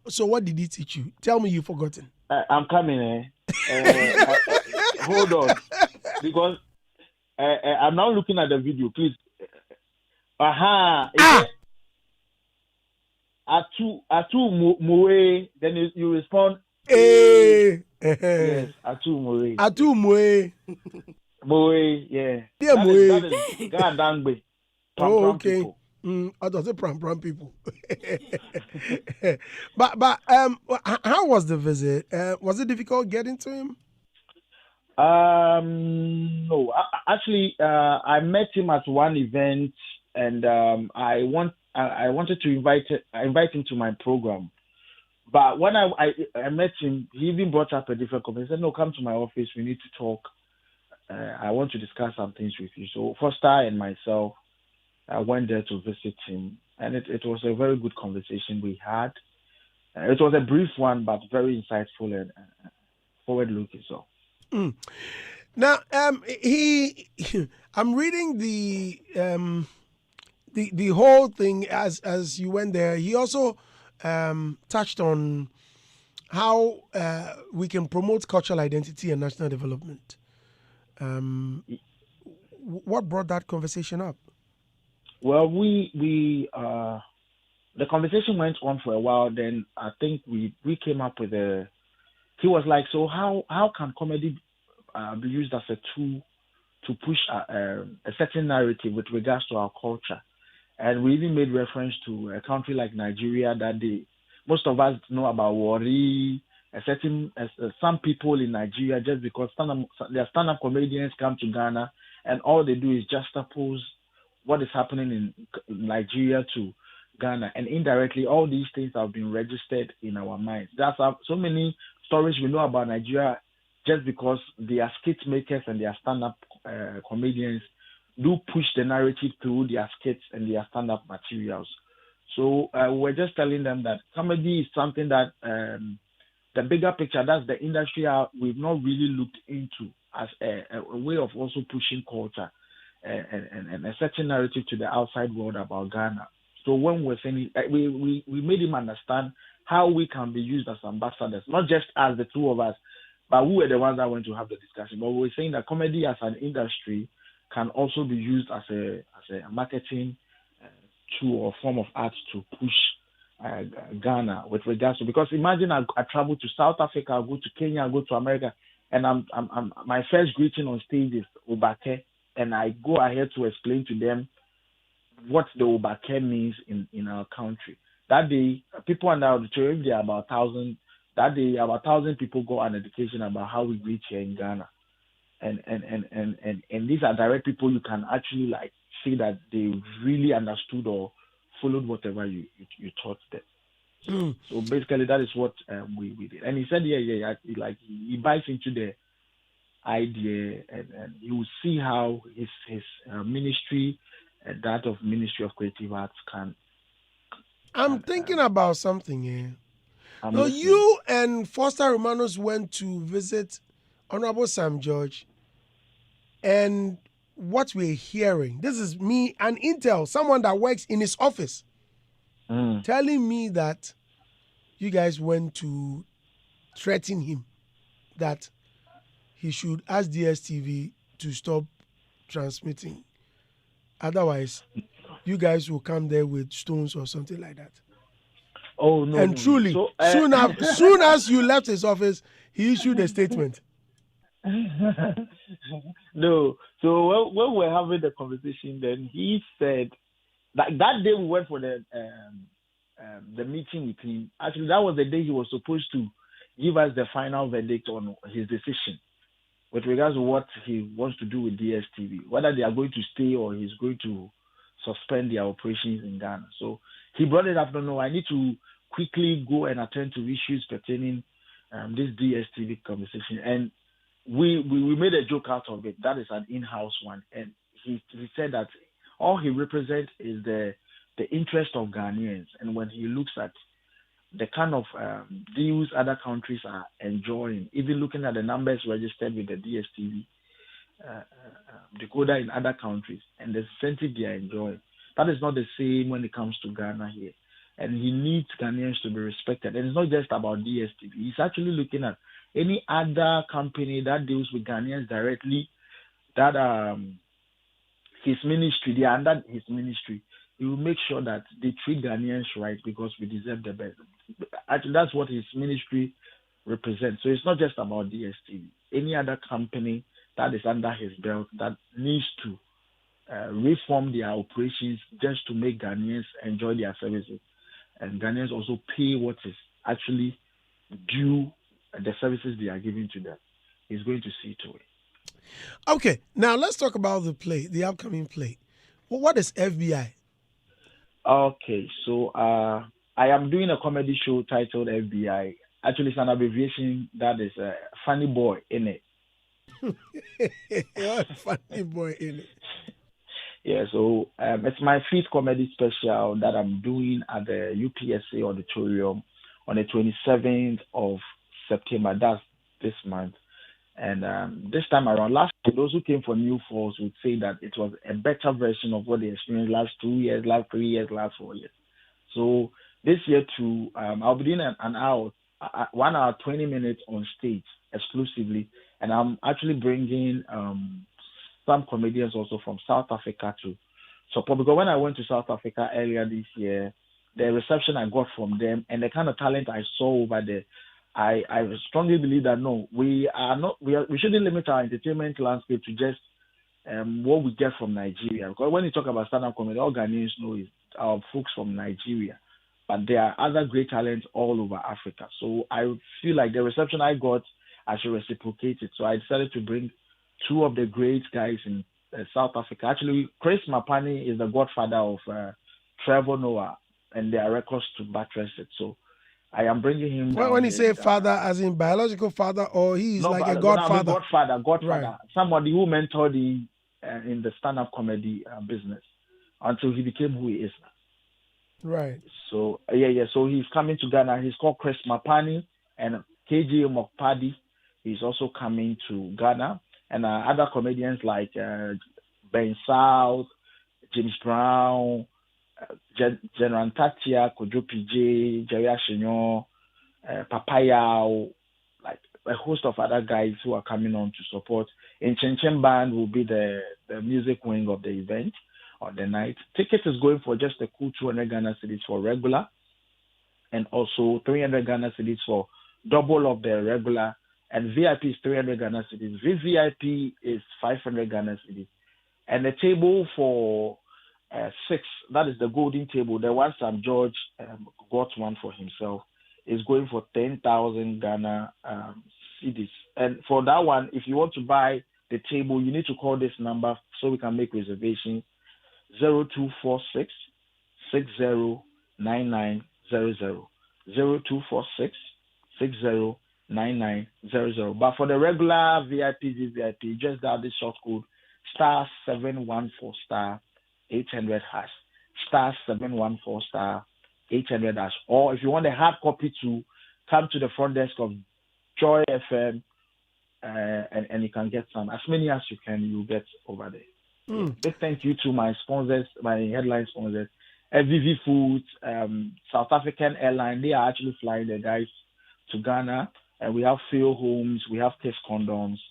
So what did he teach you? Tell me you've forgotten. I'm coming. Hold on, because I'm now looking at the video. Please. Atu moe. Then you respond. Yes, atu moe. Atu moe. Moe, yeah. Yeah, moe. That is God dangbe. Oh, okay. I thought the pram people. but how was the visit? Was it difficult getting to him? No. Actually, I met him at one event. And I wanted to invite him to my program, but when I met him, he even brought up a different conversation. He said, "No, come to my office. We need to talk. I want to discuss some things with you." So Foster and myself, I went there to visit him, and it was a very good conversation we had. It was a brief one, but very insightful and forward-looking. So. Now, I'm reading the whole thing as you went there. He also touched on how we can promote cultural identity and national development. What brought that conversation up? Well, we the conversation went on for a while. Then I think we came up with he was like, so how can comedy be used as a tool to push a certain narrative with regards to our culture. And we even made reference to a country like Nigeria that most of us know about Wari, some people in Nigeria, just because their stand-up comedians come to Ghana and all they do is juxtapose what is happening in Nigeria to Ghana. And indirectly, all these things have been registered in our minds. That's so many stories we know about Nigeria just because their skit makers and their stand-up comedians do push the narrative through their skits and their stand-up materials. So we're just telling them that comedy is something that the bigger picture, that's the industry we've not really looked into as a way of also pushing culture and a certain narrative to the outside world about Ghana. So when we're saying we made him understand how we can be used as ambassadors, not just as the two of us, but we were the ones that went to have the discussion. But we're saying that comedy as an industry can also be used as a marketing tool or form of art to push Ghana with regards to, because imagine I travel to South Africa, I go to Kenya, I go to America, and I'm my first greeting on stage is Obake, and I go ahead to explain to them what the Obake means in our country. That day, people in the auditorium, there are about 1,000. That day, about 1,000 people got an education about how we greet here in Ghana, and these are direct people you can actually like see that they really understood or followed whatever you taught them. So basically, that is what we did. And he said, he buys into the idea, and you will see how his ministry, that of Ministry of Creative Arts, can. I'm thinking about something here. No, you and Foster Romanos went to visit Honorable Sam George, and what we're hearing, this is me, an intel, someone that works in his office, telling me that you guys went to threaten him that he should ask DSTV to stop transmitting. Otherwise, you guys will come there with stones or something like that. Oh, no. And truly, so, soon as you left his office, he issued a statement. No. So when we were having the conversation, then he said that day we went for the meeting with him. Actually, that was the day he was supposed to give us the final verdict on his decision with regards to what he wants to do with DSTV, whether they are going to stay or he's going to suspend their operations in Ghana. So he brought it up. No, I need to quickly go and attend to issues pertaining this DSTV conversation. And we made a joke out of it. That is an in-house one. And he said that all he represents is the interest of Ghanaians. And when he looks at the kind of deals other countries are enjoying, even looking at the numbers registered with the DSTV decoder in other countries and the incentive they are enjoying, that is not the same when it comes to Ghana here. And he needs Ghanaians to be respected. And it's not just about DSTV. He's actually looking at any other company that deals with Ghanaians directly, that his ministry, they are under his ministry. He will make sure that they treat Ghanaians right because we deserve the best. Actually, that's what his ministry represents. So it's not just about DSTV. Any other company that is under his belt that needs to reform their operations just to make Ghanaians enjoy their services, and Ghanaians also pay what is actually due the services they are giving to them. He's going to see to it. Okay, now let's talk about the upcoming play. Well, what is FBI? Okay, so I am doing a comedy show titled FBI. Actually, it's an abbreviation that is Funny Boy in it. You're a funny boy in it. Yeah, so it's my 5th comedy special that I'm doing at the UPSA auditorium on the 27th of September. That's this month. And this time around, last year, those who came for New Falls would say that it was a better version of what they experienced last 2 years, last 3 years, last 4 years. So this year too, I'll be doing an hour, 1 hour, 20 minutes on stage exclusively. And I'm actually bringing some comedians also from South Africa to support. Because when I went to South Africa earlier this year, the reception I got from them and the kind of talent I saw over there, I strongly believe that no, we shouldn't limit our entertainment landscape to just what we get from Nigeria. Because when you talk about stand-up comedy, all Ghanaians know is our folks from Nigeria. But there are other great talents all over Africa. So I feel like the reception I got, I should reciprocate it. So I decided to bring two of the great guys in South Africa. Actually, Chris Mapani is the godfather of Trevor Noah, and there are records to buttress it. So I am bringing him down. When you say father, as in biological father, or he's like a godfather? Godfather. Right. Somebody who mentored in the stand-up comedy business until he became who he is now. Right. So So he's coming to Ghana. He's called Chris Mapani, and KJ Mokpadi. He's also coming to Ghana, and other comedians like Ben South, James Brown, General Tatia, Kojo PJ, Jerry Ashinyo, Papaya, like a host of other guys who are coming on to support. In Chen Band will be the music wing of the event on the night. Ticket is going for just a cool 200 Ghana cedis for regular, and also 300 Ghana cedis for double of the regular, and VIP is 300 Ghana cedis. VVIP is 500 Ghana cedis. And the table for 6, that is the golden table, the one Sam George got one for himself, is going for 10,000 Ghana cedis. And for that one, if you want to buy the table, you need to call this number so we can make reservations. 0246 609900. 0246 609900. But for the regular VIP, just dial this short code *714 *800#. *714 *800#. Or if you want a hard copy to come to the front desk of Joy FM, and you can get some. As many as you can, you get over there. Big thank you to my sponsors, my headline sponsors, FVV Foods, South African Airline. They are actually flying the guys to Ghana, and we have Phil Homes, we have Kiss Condoms.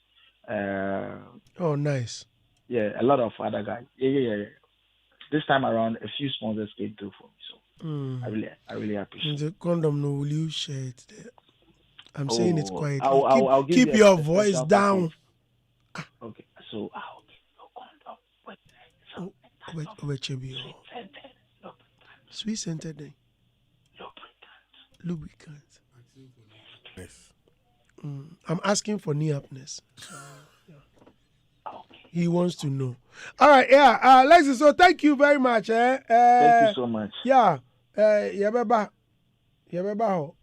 Oh, nice. Yeah, a lot of other guys. Yeah. This time around, a few sponsors came through for me, so I really appreciate it. The condom, no, will you share it there? I'm saying it quietly. I'll give keep you your a voice special down. package. Okay, so I'll give you a condom with Sweet scented thing. Lubricant. Yes. I'm asking for nearness. He wants to know. All right, yeah. Lexi, so thank you very much. thank you so much. Yeah.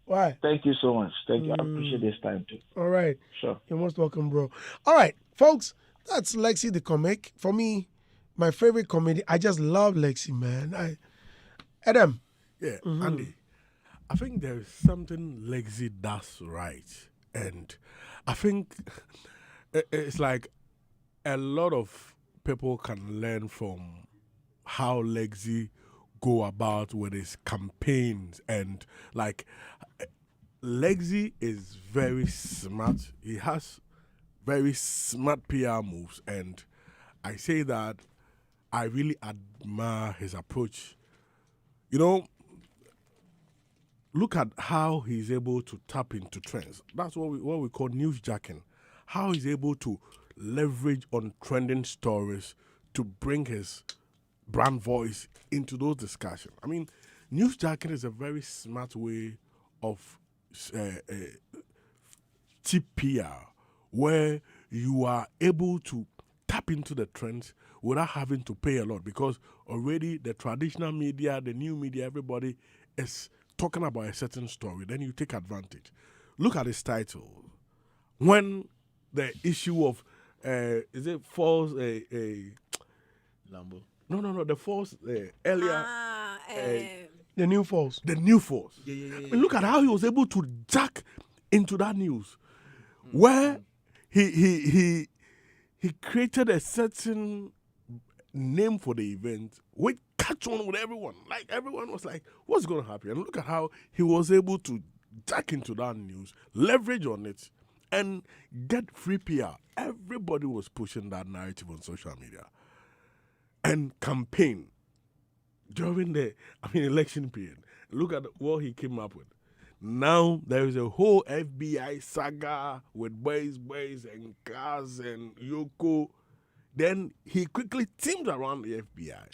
Why? Thank you so much. Thank you. I appreciate this time too. All right. Sure. You're most welcome, bro. All right, folks. That's Lexi the Comic. For me, my favorite comedy. I just love Lexi, man. Adam. Yeah, Andy. I think there is something Lexi does right. And I think it's like a lot of people can learn from how Lexi go about with his campaigns. And like Lexi is very smart. He has very smart PR moves. And I say that I really admire his approach. You know, look at how he's able to tap into trends. That's what we call newsjacking. How he's able to leverage on trending stories to bring his brand voice into those discussions. I mean, newsjacking is a very smart way of cheap PR, where you are able to tap into the trends without having to pay a lot, because already the traditional media, the new media, everybody is talking about a certain story. Then you take advantage. Look at his title. When the issue of is it false Lambo? No, the false earlier. The new false. The new force. Yeah. I mean, look at how he was able to jack into that news, where he created a certain name for the event, which catch on with everyone. Like everyone was like, "What's going to happen?" And look at how he was able to jack into that news, leverage on it, and get free PR. Everybody was pushing that narrative on social media and campaign during the election period. Look at what he came up with. Now there is a whole FBI saga with boys and cars and Yoko. Then he quickly teamed around the FBI.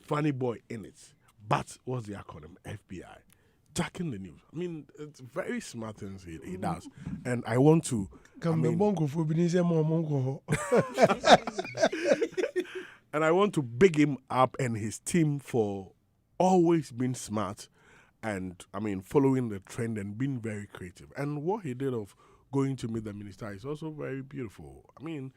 Funny boy in it. But what's the acronym? FBI. Jacking the news. I mean, it's very smart things he does. And I want to... And I want to big him up and his team for always being smart and, I mean, following the trend and being very creative. And what he did of going to meet the minister is also very beautiful. I mean,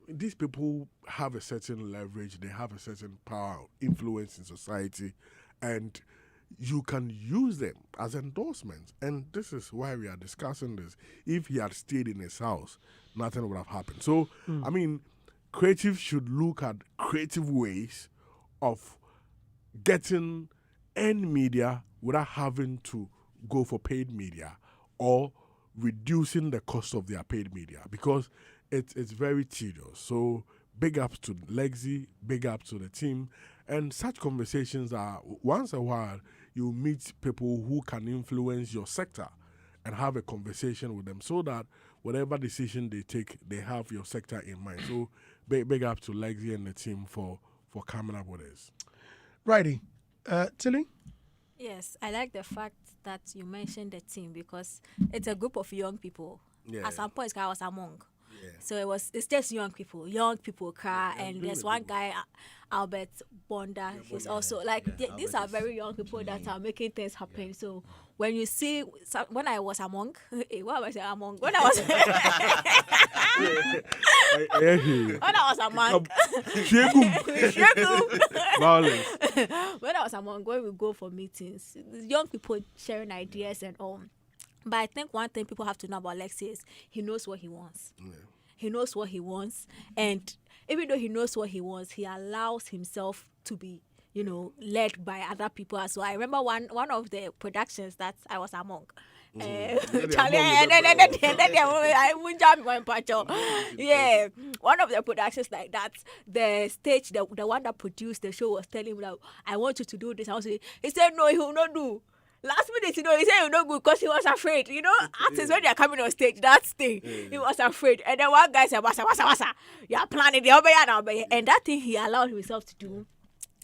these people have a certain leverage, they have a certain power, influence in society, and you can use them as endorsements. And this is why we are discussing this. If he had stayed in his house, nothing would have happened. So, I mean, creatives should look at creative ways of getting earned media without having to go for paid media or reducing the cost of their paid media, because it's very tedious. So big ups to Lexi, big ups to the team. And such conversations are, once a while, you meet people who can influence your sector and have a conversation with them so that whatever decision they take, they have your sector in mind. So big up to Lexi and the team for coming up with this. Righty. Tilly? Yes, I like the fact that you mentioned the team because it's a group of young people. Yeah. At some point, I was among. Yeah. So it's just young people cry, and there's one guy, Albert Bonda. He's also these are very young people that are making things happen. So when you see, when I was among, what was I among? When I was, when I was among, Violence. when I was among, when we go for meetings, young people sharing ideas and all. But I think one thing people have to know about Lexi is he knows what he wants. Yeah. He knows what he wants. And even though he knows what he wants, he allows himself to be, led by other people as well. I remember one of the productions that I was among. One of the productions like that, the stage, the one that produced the show was telling him, like, I want you to do this. He said, no, he will not do. Last minute, he said he was not good because he was afraid. Artists, when they are coming on stage, that thing, he was afraid. And then one guy said, wasa, you are planning the obey. And that thing he allowed himself to do,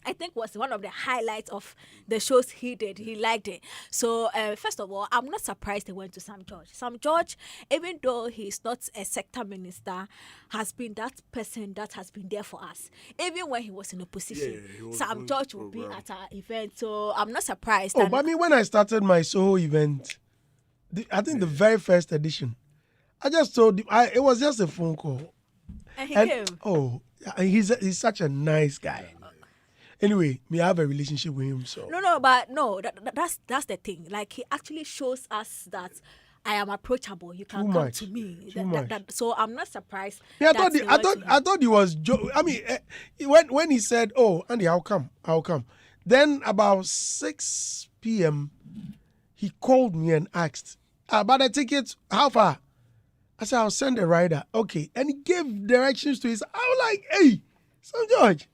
I think, was one of the highlights of the shows he did. He liked it. So, first of all, I'm not surprised they went to Sam George. Sam George, even though he's not a sector minister, has been that person that has been there for us. Even when he was in opposition, Sam George would be at our event. So, I'm not surprised. But I mean, when I started my Soho event, I think the very first edition, I just told him, it was just a phone call. And he came. Oh, he's such a nice guy. Anyway, me have a relationship with him, so that's the thing. Like, he actually shows us that I am approachable. You can come to me. So I'm not surprised. Yeah, I thought he was. I mean, when he said, "Oh, Andy, I'll come," then about 6 p.m. he called me and asked, "About the tickets, how far?" I said, "I'll send a rider." Okay, and he gave directions to his. I was like, "Hey, St. George.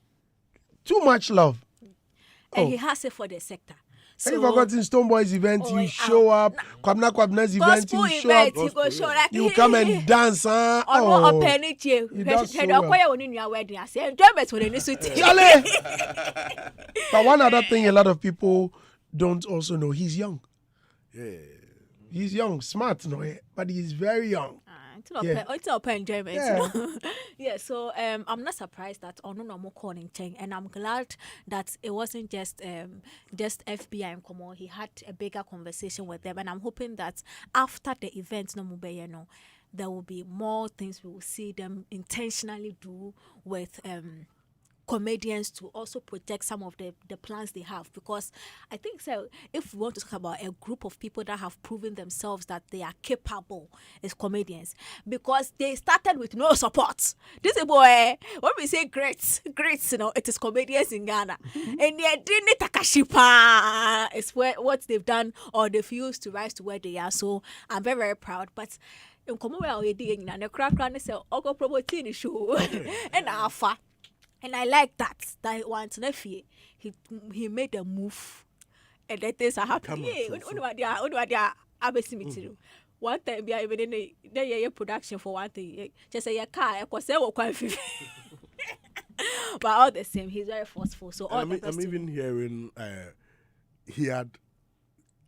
Too much love." And he has it for the sector. So, and you forgot in Stoneboy's event, you show up. Kwabna's event, you show up. You come and dance. He does so well. But one other thing a lot of people don't also know, he's young. Yeah. He's young, smart, but he's very young. It's open enjoyment. Yeah, so I'm not surprised that Onono calling Cheng, and I'm glad that it wasn't just FBI and Komo. He had a bigger conversation with them, and I'm hoping that after the event, there will be more things we will see them intentionally do with comedians to also protect some of the plans they have, because I think so if we want to talk about a group of people that have proven themselves that they are capable as comedians, because they started with no support. This is when we say greats, it is comedians in Ghana. And they didn't takashipa is what they've done, or they've used to rise to where they are. So I'm very, very proud. But in Komo we doing the crack say Ogo promoting show and alpha. And I like that once Nephi, he made a move, and that things are happening. One time, even in the production for one thing, just say a car, I was quite But all the same, he's very forceful. So all I'm even hearing he had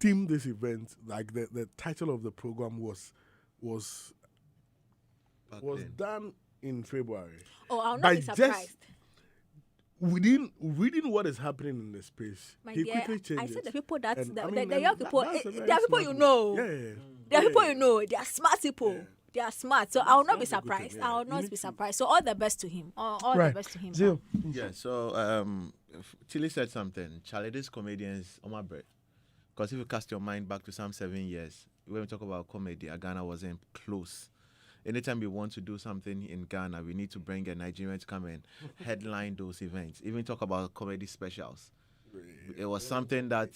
themed this event, like the title of the program was done in February. Oh, I'll not be surprised. Within what is happening in the space, he quickly changed. I said the people that and the young people, they are people you know. They are people you know. They are smart people. Yeah. They are smart. So I will not be surprised. I will not be surprised. So all the best to him. All the best to him. Zio. Yeah, so Tilly said something. Charlie, these comedians on my bread. Because if you cast your mind back to some 7 years, when we talk about comedy, Ghana wasn't close. Anytime we want to do something in Ghana, we need to bring a Nigerian to come and headline those events. Even talk about comedy specials. It was something that,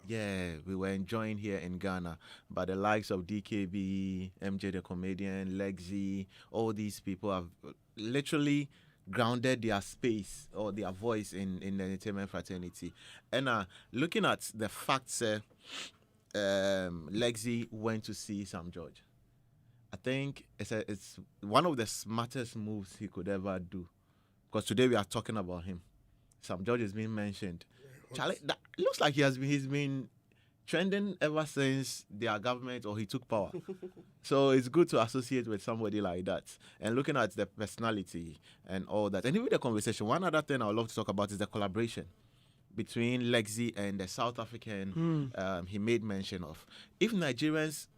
we were enjoying here in Ghana. But the likes of DKB, MJ the Comedian, Lexi, all these people have literally grounded their space or their voice in the entertainment fraternity. And looking at the facts, Lexi went to see Sam George. I think it's one of the smartest moves he could ever do. Because today we are talking about him. Sam George is being mentioned. Charlie, that looks like he's been trending ever since their government or he took power. So it's good to associate with somebody like that. And looking at the personality and all that. And even the conversation, one other thing I would love to talk about is the collaboration between Lexi and the South African he made mention of. If Nigerians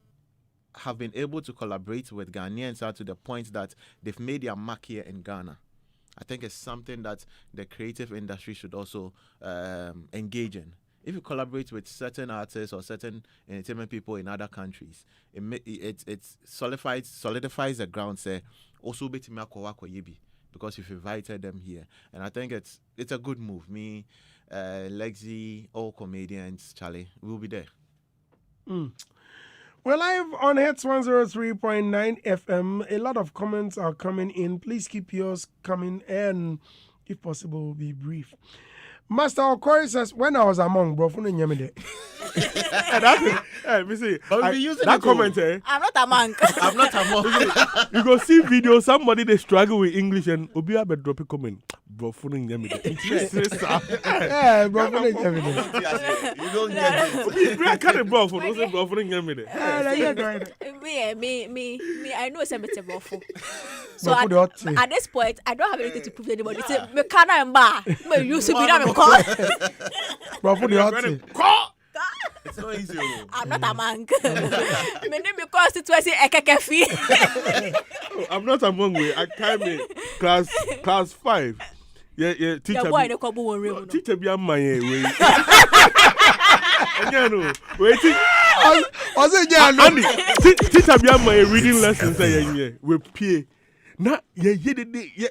have been able to collaborate with Ghanaians to the point that they've made their mark here in Ghana, I think it's something that the creative industry should also engage in. If you collaborate with certain artists or certain entertainment people in other countries, it solidifies the ground. Say also because you've invited them here, and I think it's a good move. Me, Lexi, all comedians, Charlie, we'll be there. We're live on Hitz 103.9 FM. A lot of comments are coming in. Please keep yours coming, and if possible, be brief. Master Okori says, when I was among bro, that comment, I'm not a monk. I'm not a monk. You go see video, somebody they struggle with English and Obia be drop a comment. Bro, phone yeah, bro, you don't get it. I can't bro for no say bro phone Me, I know it's a bit of so at this point, I don't have anything to prove to anybody. Say, me can't remember. Me used to be that me call. Bro, for the hot it's so easy. I'm not a monk. Me name me constituency Ekekefi. I'm not a monk. I came in class 5. Yeah, teacher. Yeah, boy, no come on. Teacher be my way. No, waiting. Was it Andy? Teacher be my reading lessons. Say we pay. Na yeah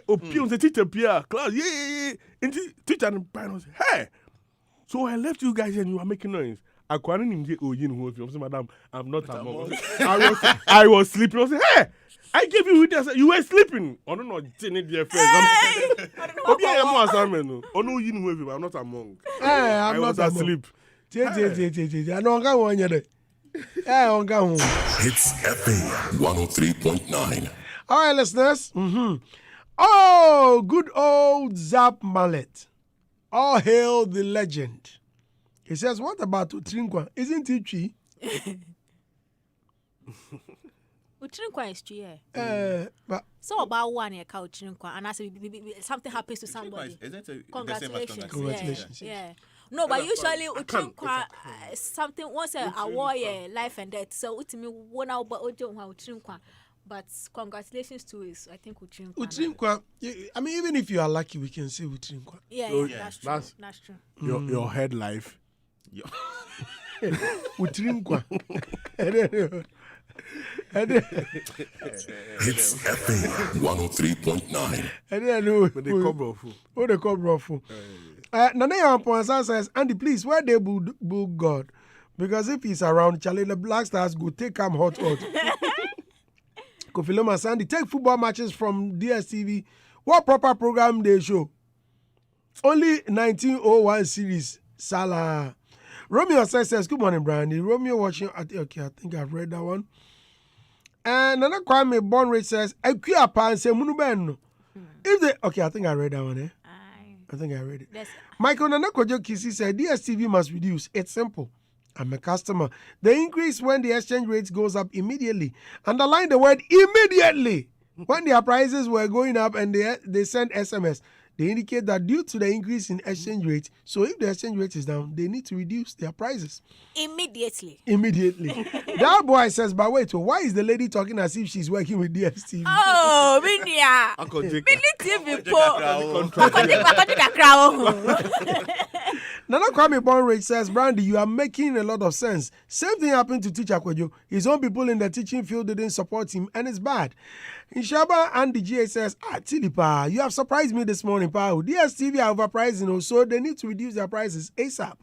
opium the teacher pia class teacher and parents hey, so I left you guys and you are making noise. I couldn't get madam, I'm not a monk. I was sleeping. I was like, hey, I gave you this. You were sleeping. I don't know. I'm not a monk. I was asleep. I don't go on yet. Hitz FM 103.9. All right, listeners. Oh, good old Zap Mallet. All hail the legend. He says, what about Utrinkwa? Isn't it true? Utrinkwa is true, but so about 1 year Utrinkwa, and I say something happens to somebody. Congratulations. Yeah. No, but usually Utrinkwa something once a war, life and death. So Utimi one out but Utrinkwa. But congratulations to us. I think Utrinkwa. I mean, even if you are lucky, we can say Utrinkwa. Yeah, that's true. Your head life. Utrinkwa. Hitz FM 103.9. And then But they come off. Oh, they come off. Nana Ponsa says, Andy, please, where they boo God? Because if he's around, Charlie, the Black Stars go take him hot. Kofiloma Sandy, take football matches from DSTV. What proper program they show? Only 1901 series. Salah. Romeo says, good morning, Brandy. Romeo watching. Okay, I think I've read that one. And Nana Kwame Bonrate says, Equia Pan se Munuben. Okay, I think I read that one, eh? I think I read it. Michael Nanakojo Kisi said DSTV must reduce. It's simple. I'm a customer. The increase when the exchange rate goes up immediately. Underline the word immediately. When their prices were going up and they sent SMS, they indicate that due to the increase in exchange rate, so if the exchange rate is down, they need to reduce their prices. Immediately. That boy says, but wait, why is the lady talking as if she's working with DSTV? Oh, Minia. Nana Kwame Bonrich says, Brandy, you are making a lot of sense. Same thing happened to Teacher Kwejo. His own people in the teaching field didn't support him, and it's bad. In Shaba, Andy GA says, Tilipa, you have surprised me this morning, pa. DSTV are overpricing, so they need to reduce their prices ASAP.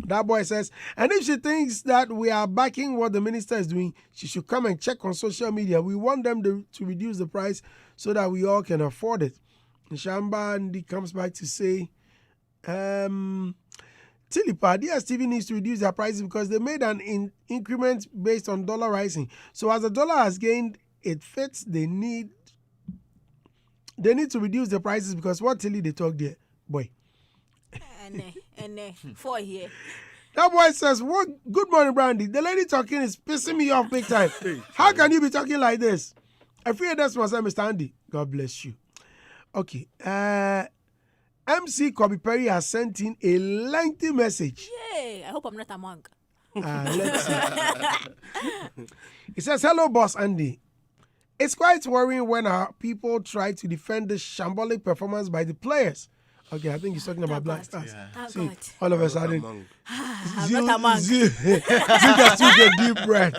That boy says, and if she thinks that we are backing what the minister is doing, she should come and check on social media. We want them to reduce the price so that we all can afford it. And Shamba Andy comes back to say, Tilipa, DSTV needs to reduce their prices because they made an increment based on dollar rising. So as the dollar has gained, it fits. They need to reduce the prices because what Tilly they talk there, boy. And for here. That boy says, "What? Good morning, Brandy. The lady talking is pissing me off big time. How can you be talking like this?" I fear that's my son, Mr. Andy. God bless you. Okay. MC Kobe Perry has sent in a lengthy message. Yay! I hope I'm not a monk. Let's see. He says, "Hello, boss Andy. It's quite worrying when our people try to defend the shambolic performance by the players." Okay, I think he's talking about Black Stars. Yeah. See, all of a sudden, I'm not a monk. You just took a deep breath.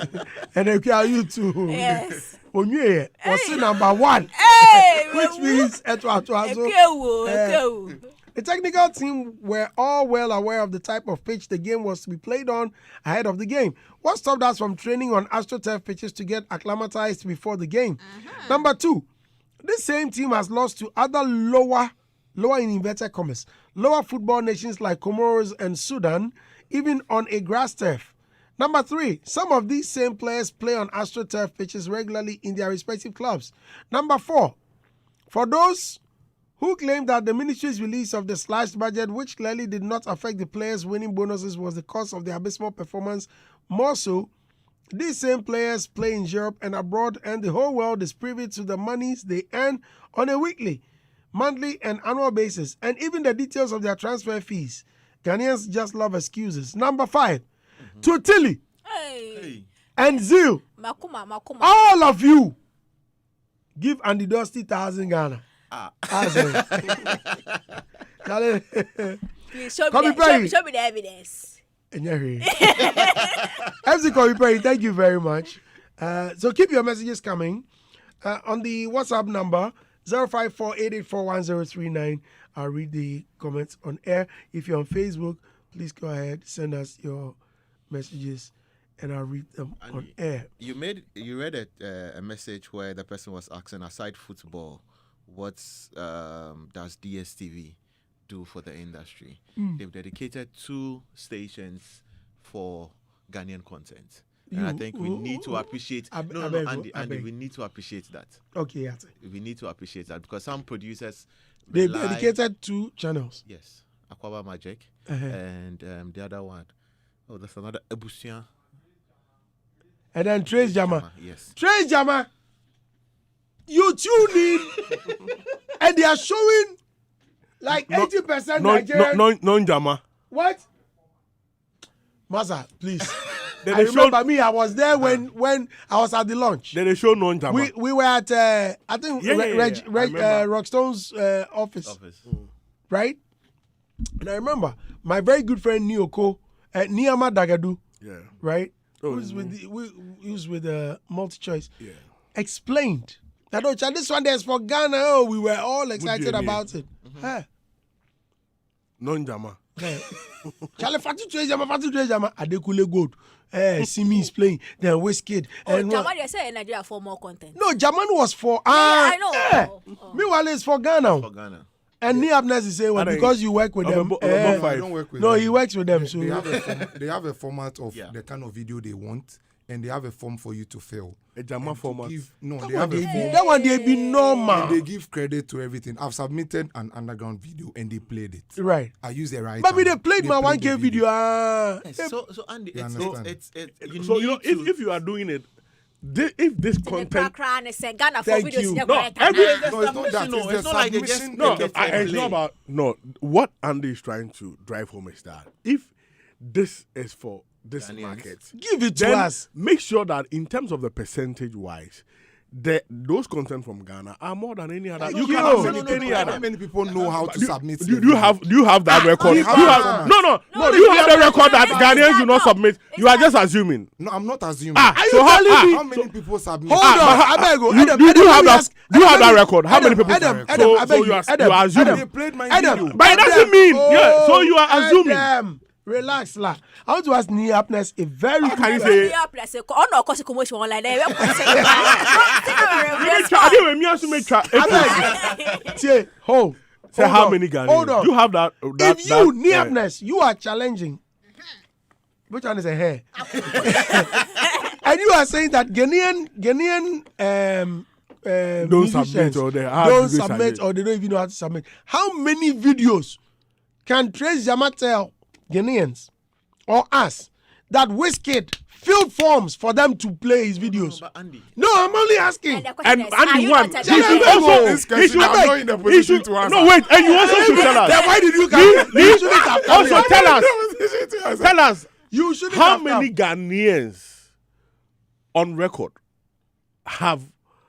And then you too. Yes. On you, what's number one? Hey! Which means, the technical team were all well aware of the type of pitch the game was to be played on ahead of the game. What stopped us from training on AstroTurf pitches to get acclimatized before the game? Number two, this same team has lost to other lower in inverted commas, lower football nations like Comoros and Sudan, even on a grass turf. Number three, some of these same players play on AstroTurf pitches regularly in their respective clubs. Number four, for those who claim that the ministry's release of the slashed budget, which clearly did not affect the players' winning bonuses, was the cause of the abysmal performance, more so, these same players play in Europe and abroad, and the whole world is privy to the monies they earn on a weekly, monthly, and annual basis, and even the details of their transfer fees. Ghanaians just love excuses. Number five, to Tilly and Zeal, all of you, give Andy Dosty 1,000 Ghana. Please show me the evidence. MC Kobe Perry, thank you very much. So keep your messages coming on the WhatsApp number 054-884-1039. I'll read the comments on air. If you're on Facebook, please go ahead, send us your messages and I'll read them on air. You read a message where the person was asking, aside football, what does DSTV do for the industry? They've dedicated 2 stations for Ghanaian content. And I think we need to appreciate. Andy, we need to appreciate that. Okay, yeah. We need to appreciate that because some producers they've dedicated 2 channels. Yes, Aquaba Magic and the other one. Oh, that's another Ebusian. And then Trace Jama. Yes, Trace Jama. You tune in, and they are showing like 80% Nigerian. Non-Jama. What? Masa, please. I remember me. I was there when I was at the launch. Then they show non-Jama. We were at I think Rockstone's office, right? And I remember my very good friend Nioko at Niama Dagadu, right? Who's with the multi-choice? Yeah. Explained that this one there's for Ghana. Oh, we were all excited about it. Non-Jama. Charlie Fatu Jama Adekule Gold. Simi is playing. Then Wizkid. And Jaman, they say in Nigeria for more content. No, Jaman was for. I know. Meanwhile, it's for Ghana. For Ghana. And Niapness is saying, well, because you work with them. I don't work with no, them. he works with them. They, So they have a format of the kind of video they want, and they have a form for you to fill. A Jama format. They have a they form. that one they be normal. And they give credit to everything. I've submitted an underground video and they played it. Right. I use the right. But they played my 1K the video. So Andy, You understand? If you are doing it, if this content. Ghana for Thank videos. you. No, No, every, No, it's not that. No, It's it's the not like they just submission. no, and get it's play. not about what Andy is trying to drive home is that if this is for this Ghanaians. market, Give it to then us. make sure that in terms of the percentage wise, those content from Ghana are more than any other. You you. cannot No, say any How other. many people know how to submit? Do you have that record? we You have have, that. no. You have the record that Ghanaians do not submit. You are just assuming. No, I'm not assuming. telling How many people submit? Hold on, I beg you. Adam, Do you Adam, have let me that? ask- Do you have Adam, that record? How many people? Adam, so I beg you are Adam, assuming. Adam, They played my Adam, video. But it doesn't mean. Yeah. So you are assuming. Adam, relax, la. I want to ask Niapness a very Can you quick. say? Commotion online there. I beg. Say, hold. Say Hold how on, many Ghanaians? Hold on. Do you have that? If you, Niapness, you are challenging. Which one is a hair? And you are saying that Ghanaian Don't submit musicians or they have don't to submit or they don't even know how to submit. How many videos can Trace Jama tell Ghanaians or us that Wizkid filled forms for them to play his videos? But Andy, No, I'm only asking. And Andy one. He Ghanaian? should No, also. this He question, should. I'm not in a He position should. to answer. No, wait. And you also should tell Then us. why did you come? You shouldn't have come Also here. tell us. Tell us You shouldn't how have many come. Ghanaians on record have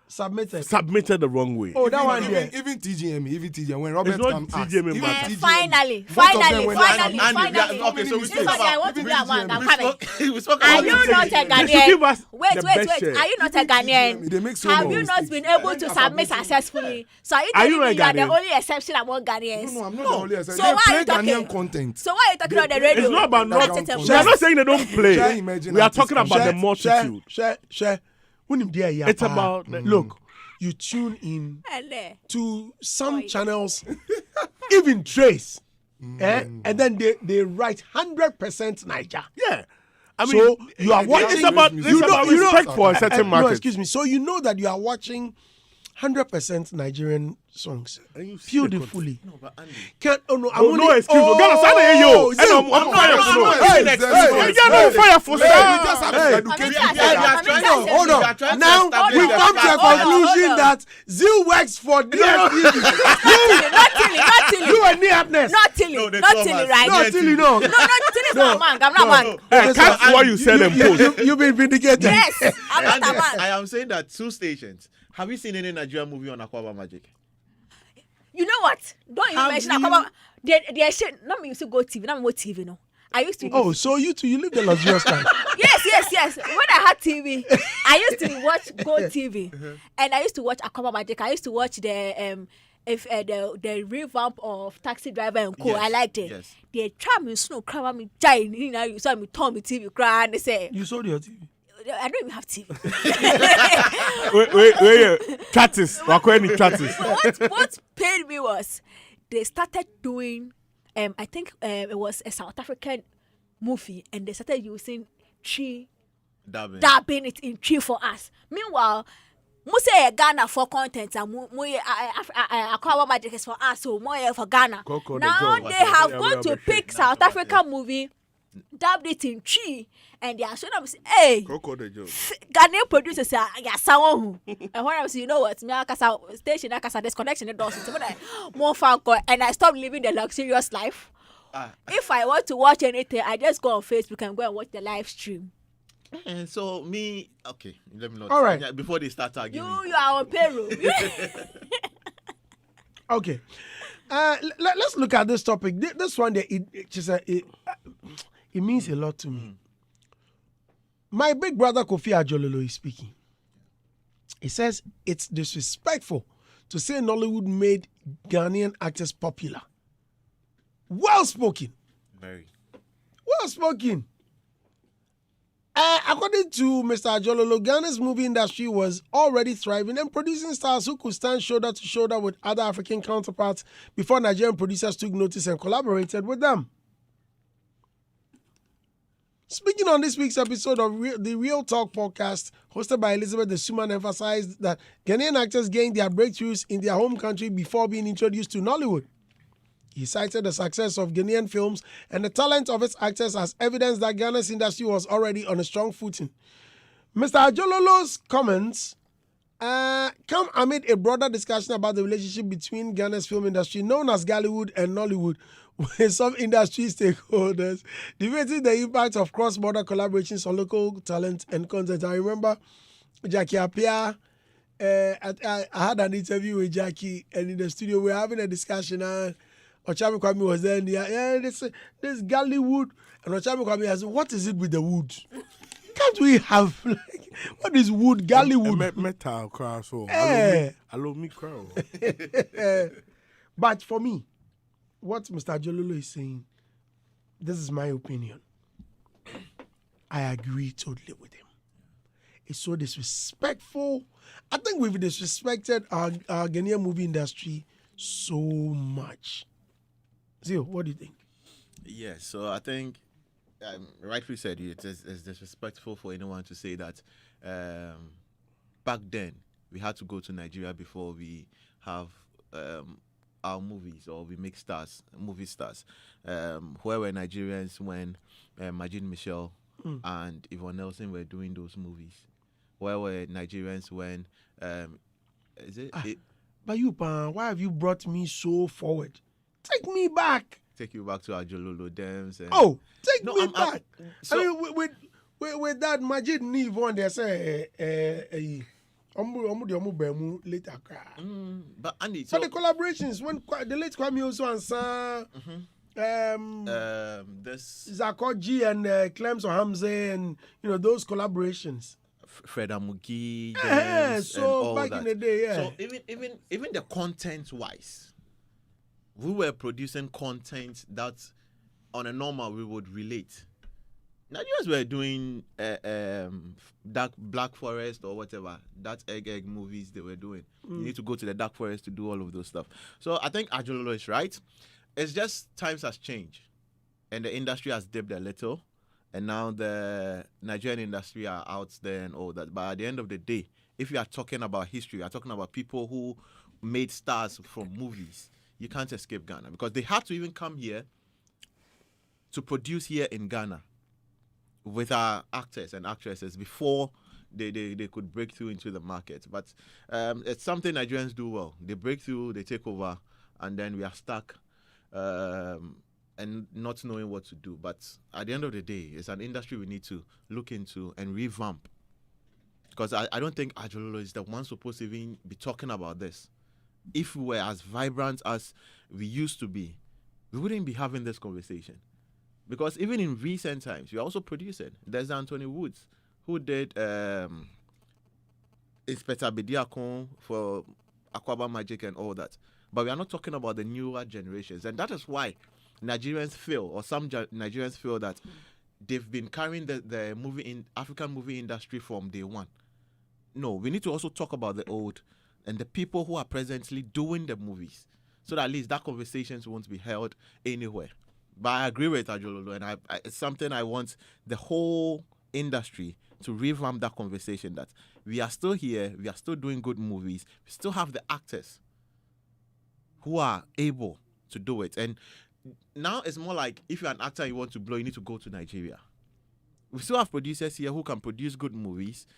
submitted the wrong way. Oh, that one there. Even TGM, when Robert It's not Tam asked, TGM, even man. TGM, Finally, both of them went finally. okay, so we This spoke one, I about. want to be a man. I'm coming. We spoke Are about. you not a They should give Ghanaian? us Wait. the best share. Are you not a Ghanaian? They make so Have much you not mistakes. been able to submit successfully? So are you telling me you are the Ghanaian? only exception among Ghanaians? No, I'm not the only exception. So They why are play you talking? Ghanaian content. So why are you talking on the radio? It's not about not. Let it We are not saying they don't play. Share imagine We are artists talking about the come. multitude. Share. It's about Look, you tune in Ele. to some channels, even Trace, and then they write 100% Niger. Yeah. I mean, So you are watching. It's about respect for a certain No, market. excuse me. So you know that you are watching 100% Nigerian songs And you see the beautifully. No, but Andy. Can't, oh no, I'm Oh, only, no excuse. Ghana, stand there, yo. see, And I'm fire for no. Hey, Hey, hey, You're on fire for We star. just have Hey. to educate No, hold We are on. trying to Now establish we that come to a fact. conclusion Hold on. that Zeal works for DSTV. Not Tilly. You and Niapness. Not Tilly. No, they Not told Tilly, us. right? No, Tilly, no. No, Tilly's not a man. I'm not a man. Hey, catch what you said and post. You've been vindicated. Yes, I'm not a Andy, man. I am saying that 2 stations. Have you seen any Nigerian movie on Aquaba Magic? You know what? Don't even Have mention you- Aquaba. They should not me used to go TV. Not more TV. No, I used to. Oh, so you two, you live the luxurious life. Yes. When I had TV, I used to watch Go TV, and I used to watch Aquaba Magic. I used to watch the revamp of Taxi Driver and Co. Yes, I liked it. yes. They try me snow crab me giant. You know, you saw me turn me TV cry and they say You sold your TV. I don't even have TV. Wait. Chatters. Wakweni chatters. What paid me was they started doing I think it was a South African movie and they started using tree dabbing it in tree for us. Meanwhile, mo say Ghana for content and Aquaba Magic is for us, so more for Ghana. Coco, the Now job. they have Yeah, gone we to are pick sure. South African movie, dabbed it in tree, and they are showing them say, hey. Coco the job. Ghanaian producers are someone who and when I was you know what me akasa station akasa disconnection it does so more fan call and I stopped living the luxurious life. If I want to watch anything, I just go on Facebook and go and watch the live stream. And so me, okay, let me know. All right. Before they start arguing. You are on payroll. Okay. Let's look at this topic. This one, it means a lot to me. My big brother Kofi Ajololo is speaking. He says it's disrespectful to say Nollywood made Ghanaian actors popular. Well spoken. Very. Well spoken. According to Mr. Ajololo, Ghana's movie industry was already thriving and producing stars who could stand shoulder to shoulder with other African counterparts before Nigerian producers took notice and collaborated with them. Speaking on this week's episode of the Real Talk podcast, hosted by Elizabeth the Suman, emphasized that Ghanaian actors gained their breakthroughs in their home country before being introduced to Nollywood. He cited the success of Ghanaian films and the talent of its actors as evidence that Ghana's industry was already on a strong footing. Mr. Ajololo's comments come amid a broader discussion about the relationship between Ghana's film industry, known as Gallywood, and Nollywood, with some industry stakeholders debating the impact of cross-border collaborations on local talent and content. I remember Gyakie Apia. I had an interview with Gyakie, and in the studio we were having a discussion. Ochami Kwame was there, and this Gallywood, and Ochami Kwame asked, "What is it with the wood? Can't we have what is wood? Gallywood metal cross or allow me crow." But for me, what Mr. Jololo is saying, this is my opinion. I agree totally with him. It's so disrespectful. I think we've disrespected our Ghanaian movie industry so much. Zio, what do you think? Yeah, so I think, rightly said, it's disrespectful for anyone to say that back then we had to go to Nigeria before we have our movies, or we make movie stars. Where were Nigerians when Majid Michel and Yvonne Nelson were doing those movies? Where were Nigerians when But you, why have you brought me so forward? Take me back. Take you back to Ajololo Dems. Take me back. I mean, with that Majid Neve one, they say, later. But Andy, so the collaborations, when the late Kwame also and this Zakor G and Clemson Hamze, and those collaborations. Fred Amugi, so and all back that. in the day, yeah. So even the content wise, we were producing content that on a normal we would relate. Nigerians were doing Dark Black Forest or whatever, that egg movies they were doing. You need to go to the Dark Forest to do all of those stuff. So I think Ajololo is right. It's just times has changed and the industry has dipped a little. And now the Nigerian industry are out there and all that. But at the end of the day, if you are talking about history, you are talking about people who made stars from movies, you can't escape Ghana. Because they had to even come here to produce here in Ghana with our actors and actresses before they could break through into the market. But it's something Nigerians do well. They break through, they take over, and then we are stuck. And not knowing what to do. But at the end of the day, it's an industry we need to look into and revamp. Because I don't think Ajololo is the one supposed to even be talking about this. If we were as vibrant as we used to be, we wouldn't be having this conversation. Because even in recent times, we are also producing. There's Anthony Woods, who did Inspector Bediakon for Aquaba Magic and all that. But we are not talking about the newer generations. And that is why Nigerians feel, or some Nigerians feel, that they've been carrying the African movie industry from day one. No, we need to also talk about the old and the people who are presently doing the movies, so that at least that conversations won't be held anywhere. But I agree with Ajololo, and it's something I want the whole industry to revamp that conversation, that we are still here, we are still doing good movies, we still have the actors who are able to do it. And now it's more like, if you're an actor and you want to blow, you need to go to Nigeria. We still have producers here who can produce good movies.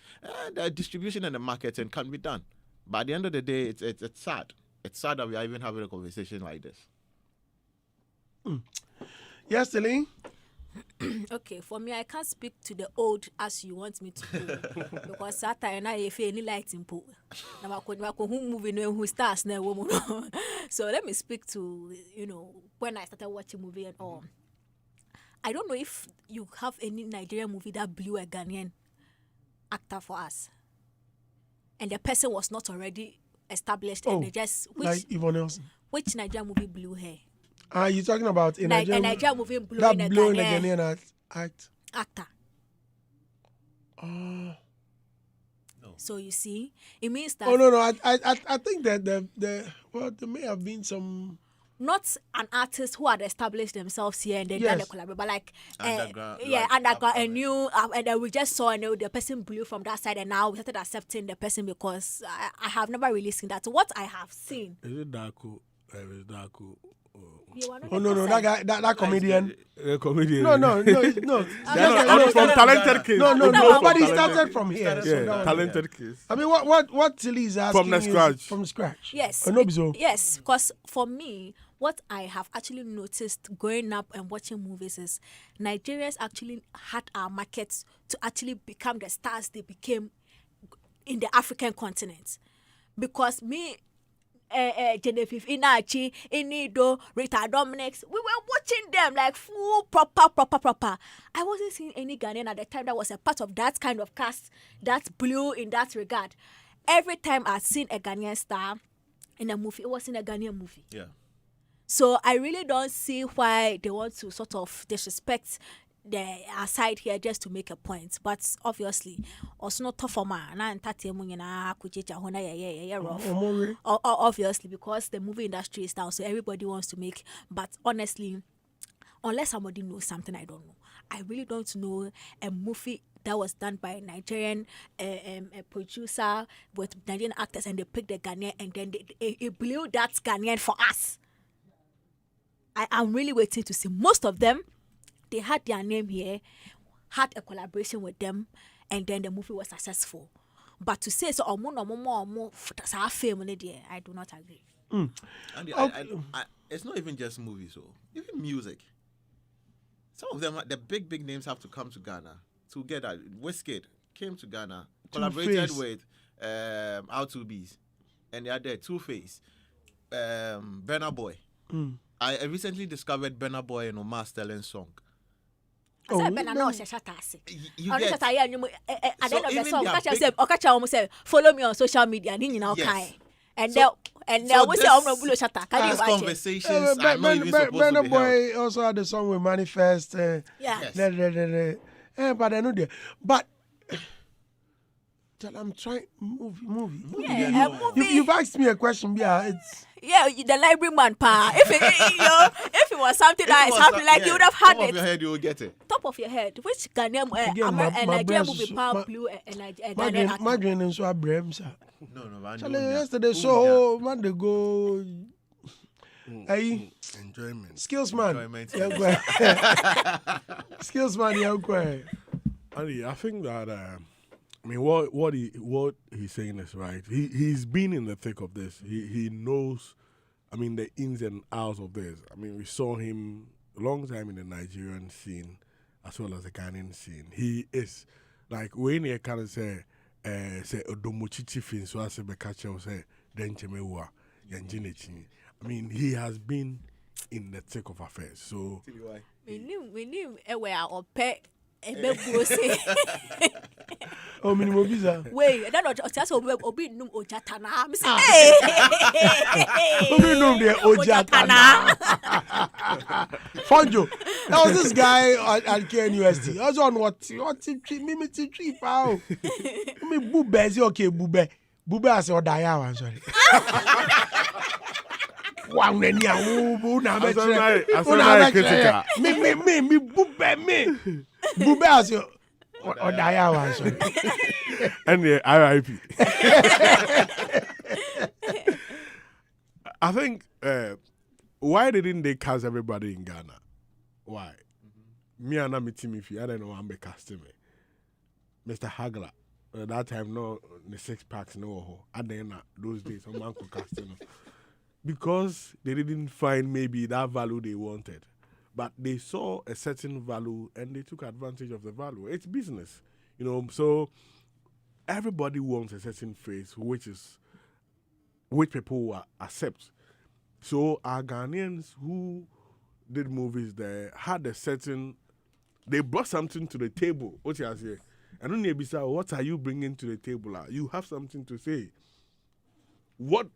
The distribution and the marketing can be done. But at the end of the day, it's sad. It's sad that we are even having a conversation like this. Yes, Celine? Okay, for me, I can't speak to the old as you want me to do. Because that time I feel any light in pool. Now I movie who stars now woman. So let me speak to, when I started watching movie and all. I don't know if you have any Nigerian movie that blew a Ghanaian actor for us, and the person was not already established, and they just like Yvonne Nelson. Which Nigerian movie blew her? Are you talking about a Nigerian Nigerian movie blew that in a blew in a Ghanaian Ghanaian actor? Oh. So you see, it means that Oh no! I think that there may have been some. not an artist who had established themselves here and then done a collaboration, but like Underground, underground, a upcoming. new, and then we just saw and the person blew from that side, and now we started accepting the person because I have never really seen that. So what I have seen. Is it Daku? Is Daku? Oh no! That guy, that comedian. Comedian. No. From Talented Kids. No. But he started from here. Yeah, Talented Kids. I mean, what Tilly is asking From the scratch. From scratch. Yes. So. Yes, because for me, what I have actually noticed growing up and watching movies is Nigerians actually had our markets to actually become the stars they became in the African continent. Because me, Genevieve Inachi, Inido, Rita Dominics, we were watching them like full proper. I wasn't seeing any Ghanaian at the time that was a part of that kind of cast that blew in that regard. Every time I'd seen a Ghanaian star in a movie, it was in a Ghanaian movie. Yeah. So I really don't see why they want to sort of disrespect our side here just to make a point. But obviously, also not tough for man. Obviously, because the movie industry is down, so everybody wants to make. But honestly, unless somebody knows something I don't know, I really don't know a movie that was done by a Nigerian a producer with Nigerian actors, and they picked the Ghanaian, and then it blew that Ghanaian for us. I am really waiting to see. Most of them, they had their name here, had a collaboration with them, and then the movie was successful. But to say so, I do not agree. And it's not even just movies, so even music. Some of them, the big names, have to come to Ghana together. Wizkid came to Ghana, collaborated with R2Bs, and they are there. Two-Face, Burna Boy. I recently discovered Burna Boy and Omar Sterling's song. You get, at the end of the song, follow me on social media, yes. and then we say, that's conversations. Burna Boy also had a song with Manifest. Yes. But I know that. But I'm trying movie. You've asked me a question. Yeah, it's. Yeah, the library man, pa. If it was something that is happening, like you would have had top it. Top of your head, you will get it. Top of your head. Which Ghanaian Nigerian movie, pa, blue, and Ghanaian actor? My dream is so brave, sir. No. Yesterday, so man, they go. Hey, enjoyment. Skills man. Skills man, Andy, I think that I mean what he's saying is right. He's been in the thick of this. He knows, I mean, the ins and outs of this. I mean, we saw him a long time in the Nigerian scene as well as the Ghanaian scene. He is like when he kind of say odomochichi fin so as be catch say denchemewa yanjinechi. I mean, he has been in the thick of affairs. So we knew where our pet. Oh, minimum visa. Wait, that not just obi num ojatana. Me say, obi num the ojatana. Fonjo, that was this guy at KNUST. I was on what me trip out. Me bube say okay bube as odaya one sorry. One nani awu na me try. Me bube me. Bube as your odaya one sorry. And the RIP. I think why didn't they cast everybody in Ghana? Why? Me and my team, if you I don't know, I'm casting me. Mr. Hagler. That time, no, the 6 packs, no. And then those days, I'm uncle casting. Because they didn't find maybe that value they wanted. But they saw a certain value and they took advantage of the value. It's business, you know. So everybody wants a certain face, which people will accept. So our Ghanaians who did movies there had a certain, they brought something to the table. What you say? And then they say, what are you bringing to the table? You have something to say. What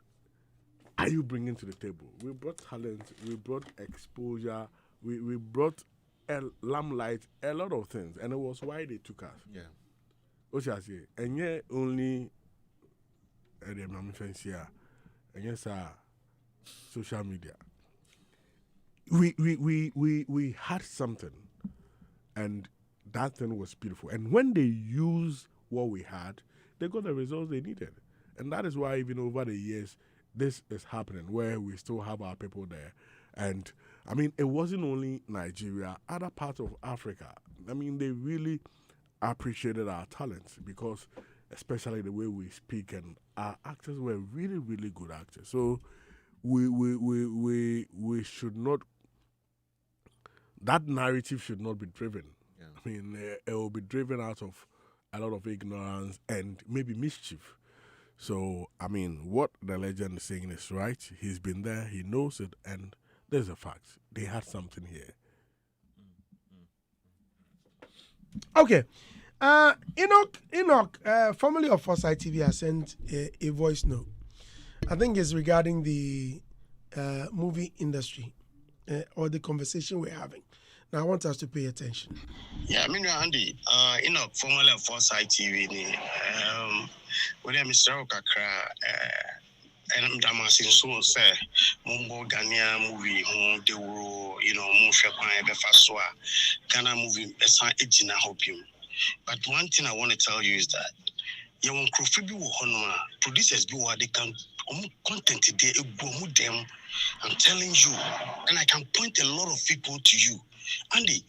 are you bringing to the table? We brought talent, we brought exposure, we brought limelight, a lot of things, and it was why they took us. Yeah. What I say? And yeah, only the mammy fancy, and yes, social media. We had something, and that thing was beautiful. And when they used what we had, they got the results they needed. And that is why even over the years, this is happening, where we still have our people there. And I mean, it wasn't only Nigeria, other parts of Africa. I mean, they really appreciated our talents because, especially the way we speak, and our actors were really, really good actors. So we should not. That narrative should not be driven. Yeah. I mean, it will be driven out of a lot of ignorance and maybe mischief. So, I mean, what the legend is saying is right. He's been there, he knows it, and there's a fact. They had something here. Okay. Enoch, formerly of Foresight TV, has sent a voice note. I think it's regarding the movie industry or the conversation we're having. Now, I want us to pay attention. Yeah, I mean, Andy, formerly of Foresight TV, when I'm Mr. Okakra, and I'm Damasin, so say, Mumbo Ghanaian movie, they were, Mufia, Ghana movie, Ejina Hopium. But one thing I want to tell you is that you want producers do what they can content today, them. I'm telling you, and I can point a lot of people to you. Andy,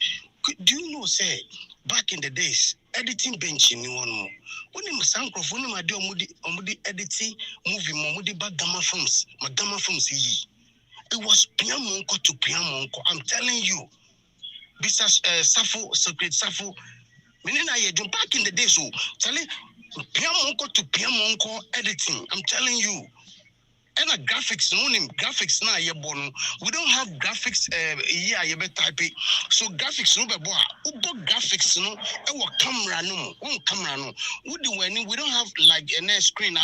do you know, say, back in the days, editing bench in one more. When you must when you do editing movie, Gamma films, it was Piamonco to Piamonco. I'm telling you, this Safo, Secret Safo. Meaning I do back in the days, so tell it Piamonco to Piamonco editing. I'm telling you. And a graphics, no name graphics now. We don't have graphics. You better type it. So graphics no be boy. Graphics no. Camera no. We don't have like a screen.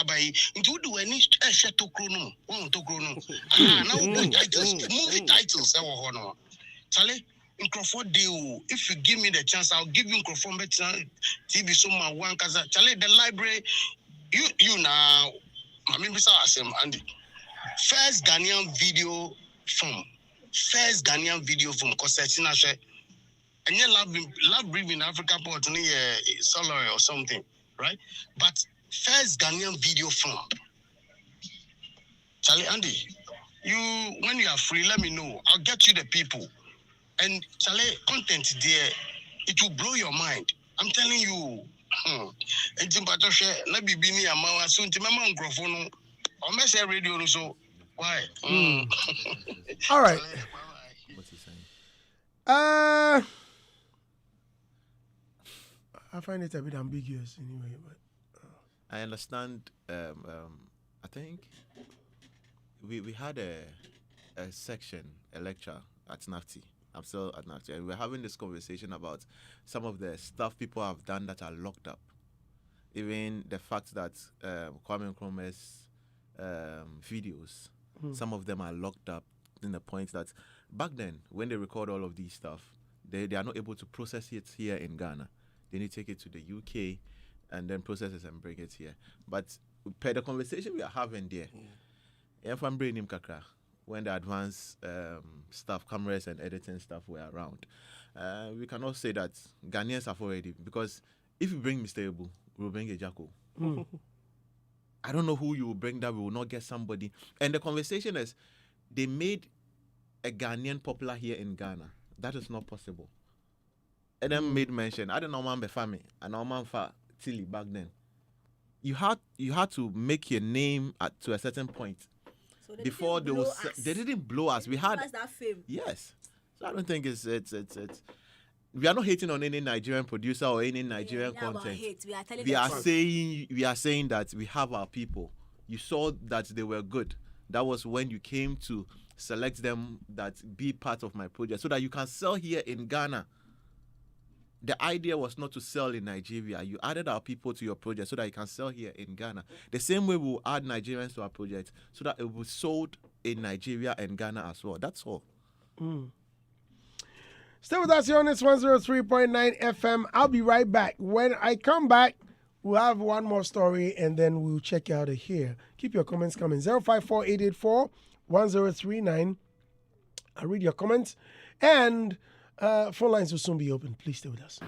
Into do any to chrono. Now titles, movie titles. Charlie, microphone deal. If you give me the chance, I'll give you microphone better TV. So my one kaza. Charlie, the library. You now. I mean, besides Andy. First Ghanaian video film. Because it's not and you love breathing Africa port salary or something, right? But first Ghanaian video film. Charlie Andy, when you are free, let me know. I'll get you the people. And Charlie, content there, it will blow your mind. I'm telling you. And let me be near Mawa soon to my microphone. Or message radio so why? All right. What's he saying? I find it a bit ambiguous anyway, but I understand. I think we had a section, a lecture at NAFTI. I'm still at NAFTI, and we're having this conversation about some of the stuff people have done that are locked up. Even the fact that Kwame Nkrumah's videos, some of them are locked up in the point that back then, when they record all of these stuff, they are not able to process it here in Ghana. They need to take it to the UK and then process it and bring it here. But per the conversation we are having there, if I'm bringing him kakra, when the advanced stuff, cameras and editing stuff were around, we cannot say that Ghanaians have already, because if you bring Mr. Ebu, we'll bring a Gyakie. I don't know who you will bring that we will not get somebody. And the conversation is, they made a Ghanaian popular here in Ghana. That is not possible. And then made mention, I don't know man befame, and no man for Tilly back then. You had to make your name to a certain point. So before they didn't blow us. We had that fame. Yes. So I don't think it's we are not hating on any Nigerian producer or any Nigerian content. We are saying that we have our people. You saw that they were good. That was when you came to select them that be part of my project so that you can sell here in Ghana. The idea was not to sell in Nigeria. You added our people to your project so that you can sell here in Ghana. The same way we'll add Nigerians to our project so that it will be sold in Nigeria and Ghana as well. That's all. Stay with us here on this 103.9 FM. I'll be right back. When I come back, We'll have one more story and then we'll check out of here. Keep your comments coming. 054-884-1039. I'll read your comments. And phone lines will soon be open. Please stay with us.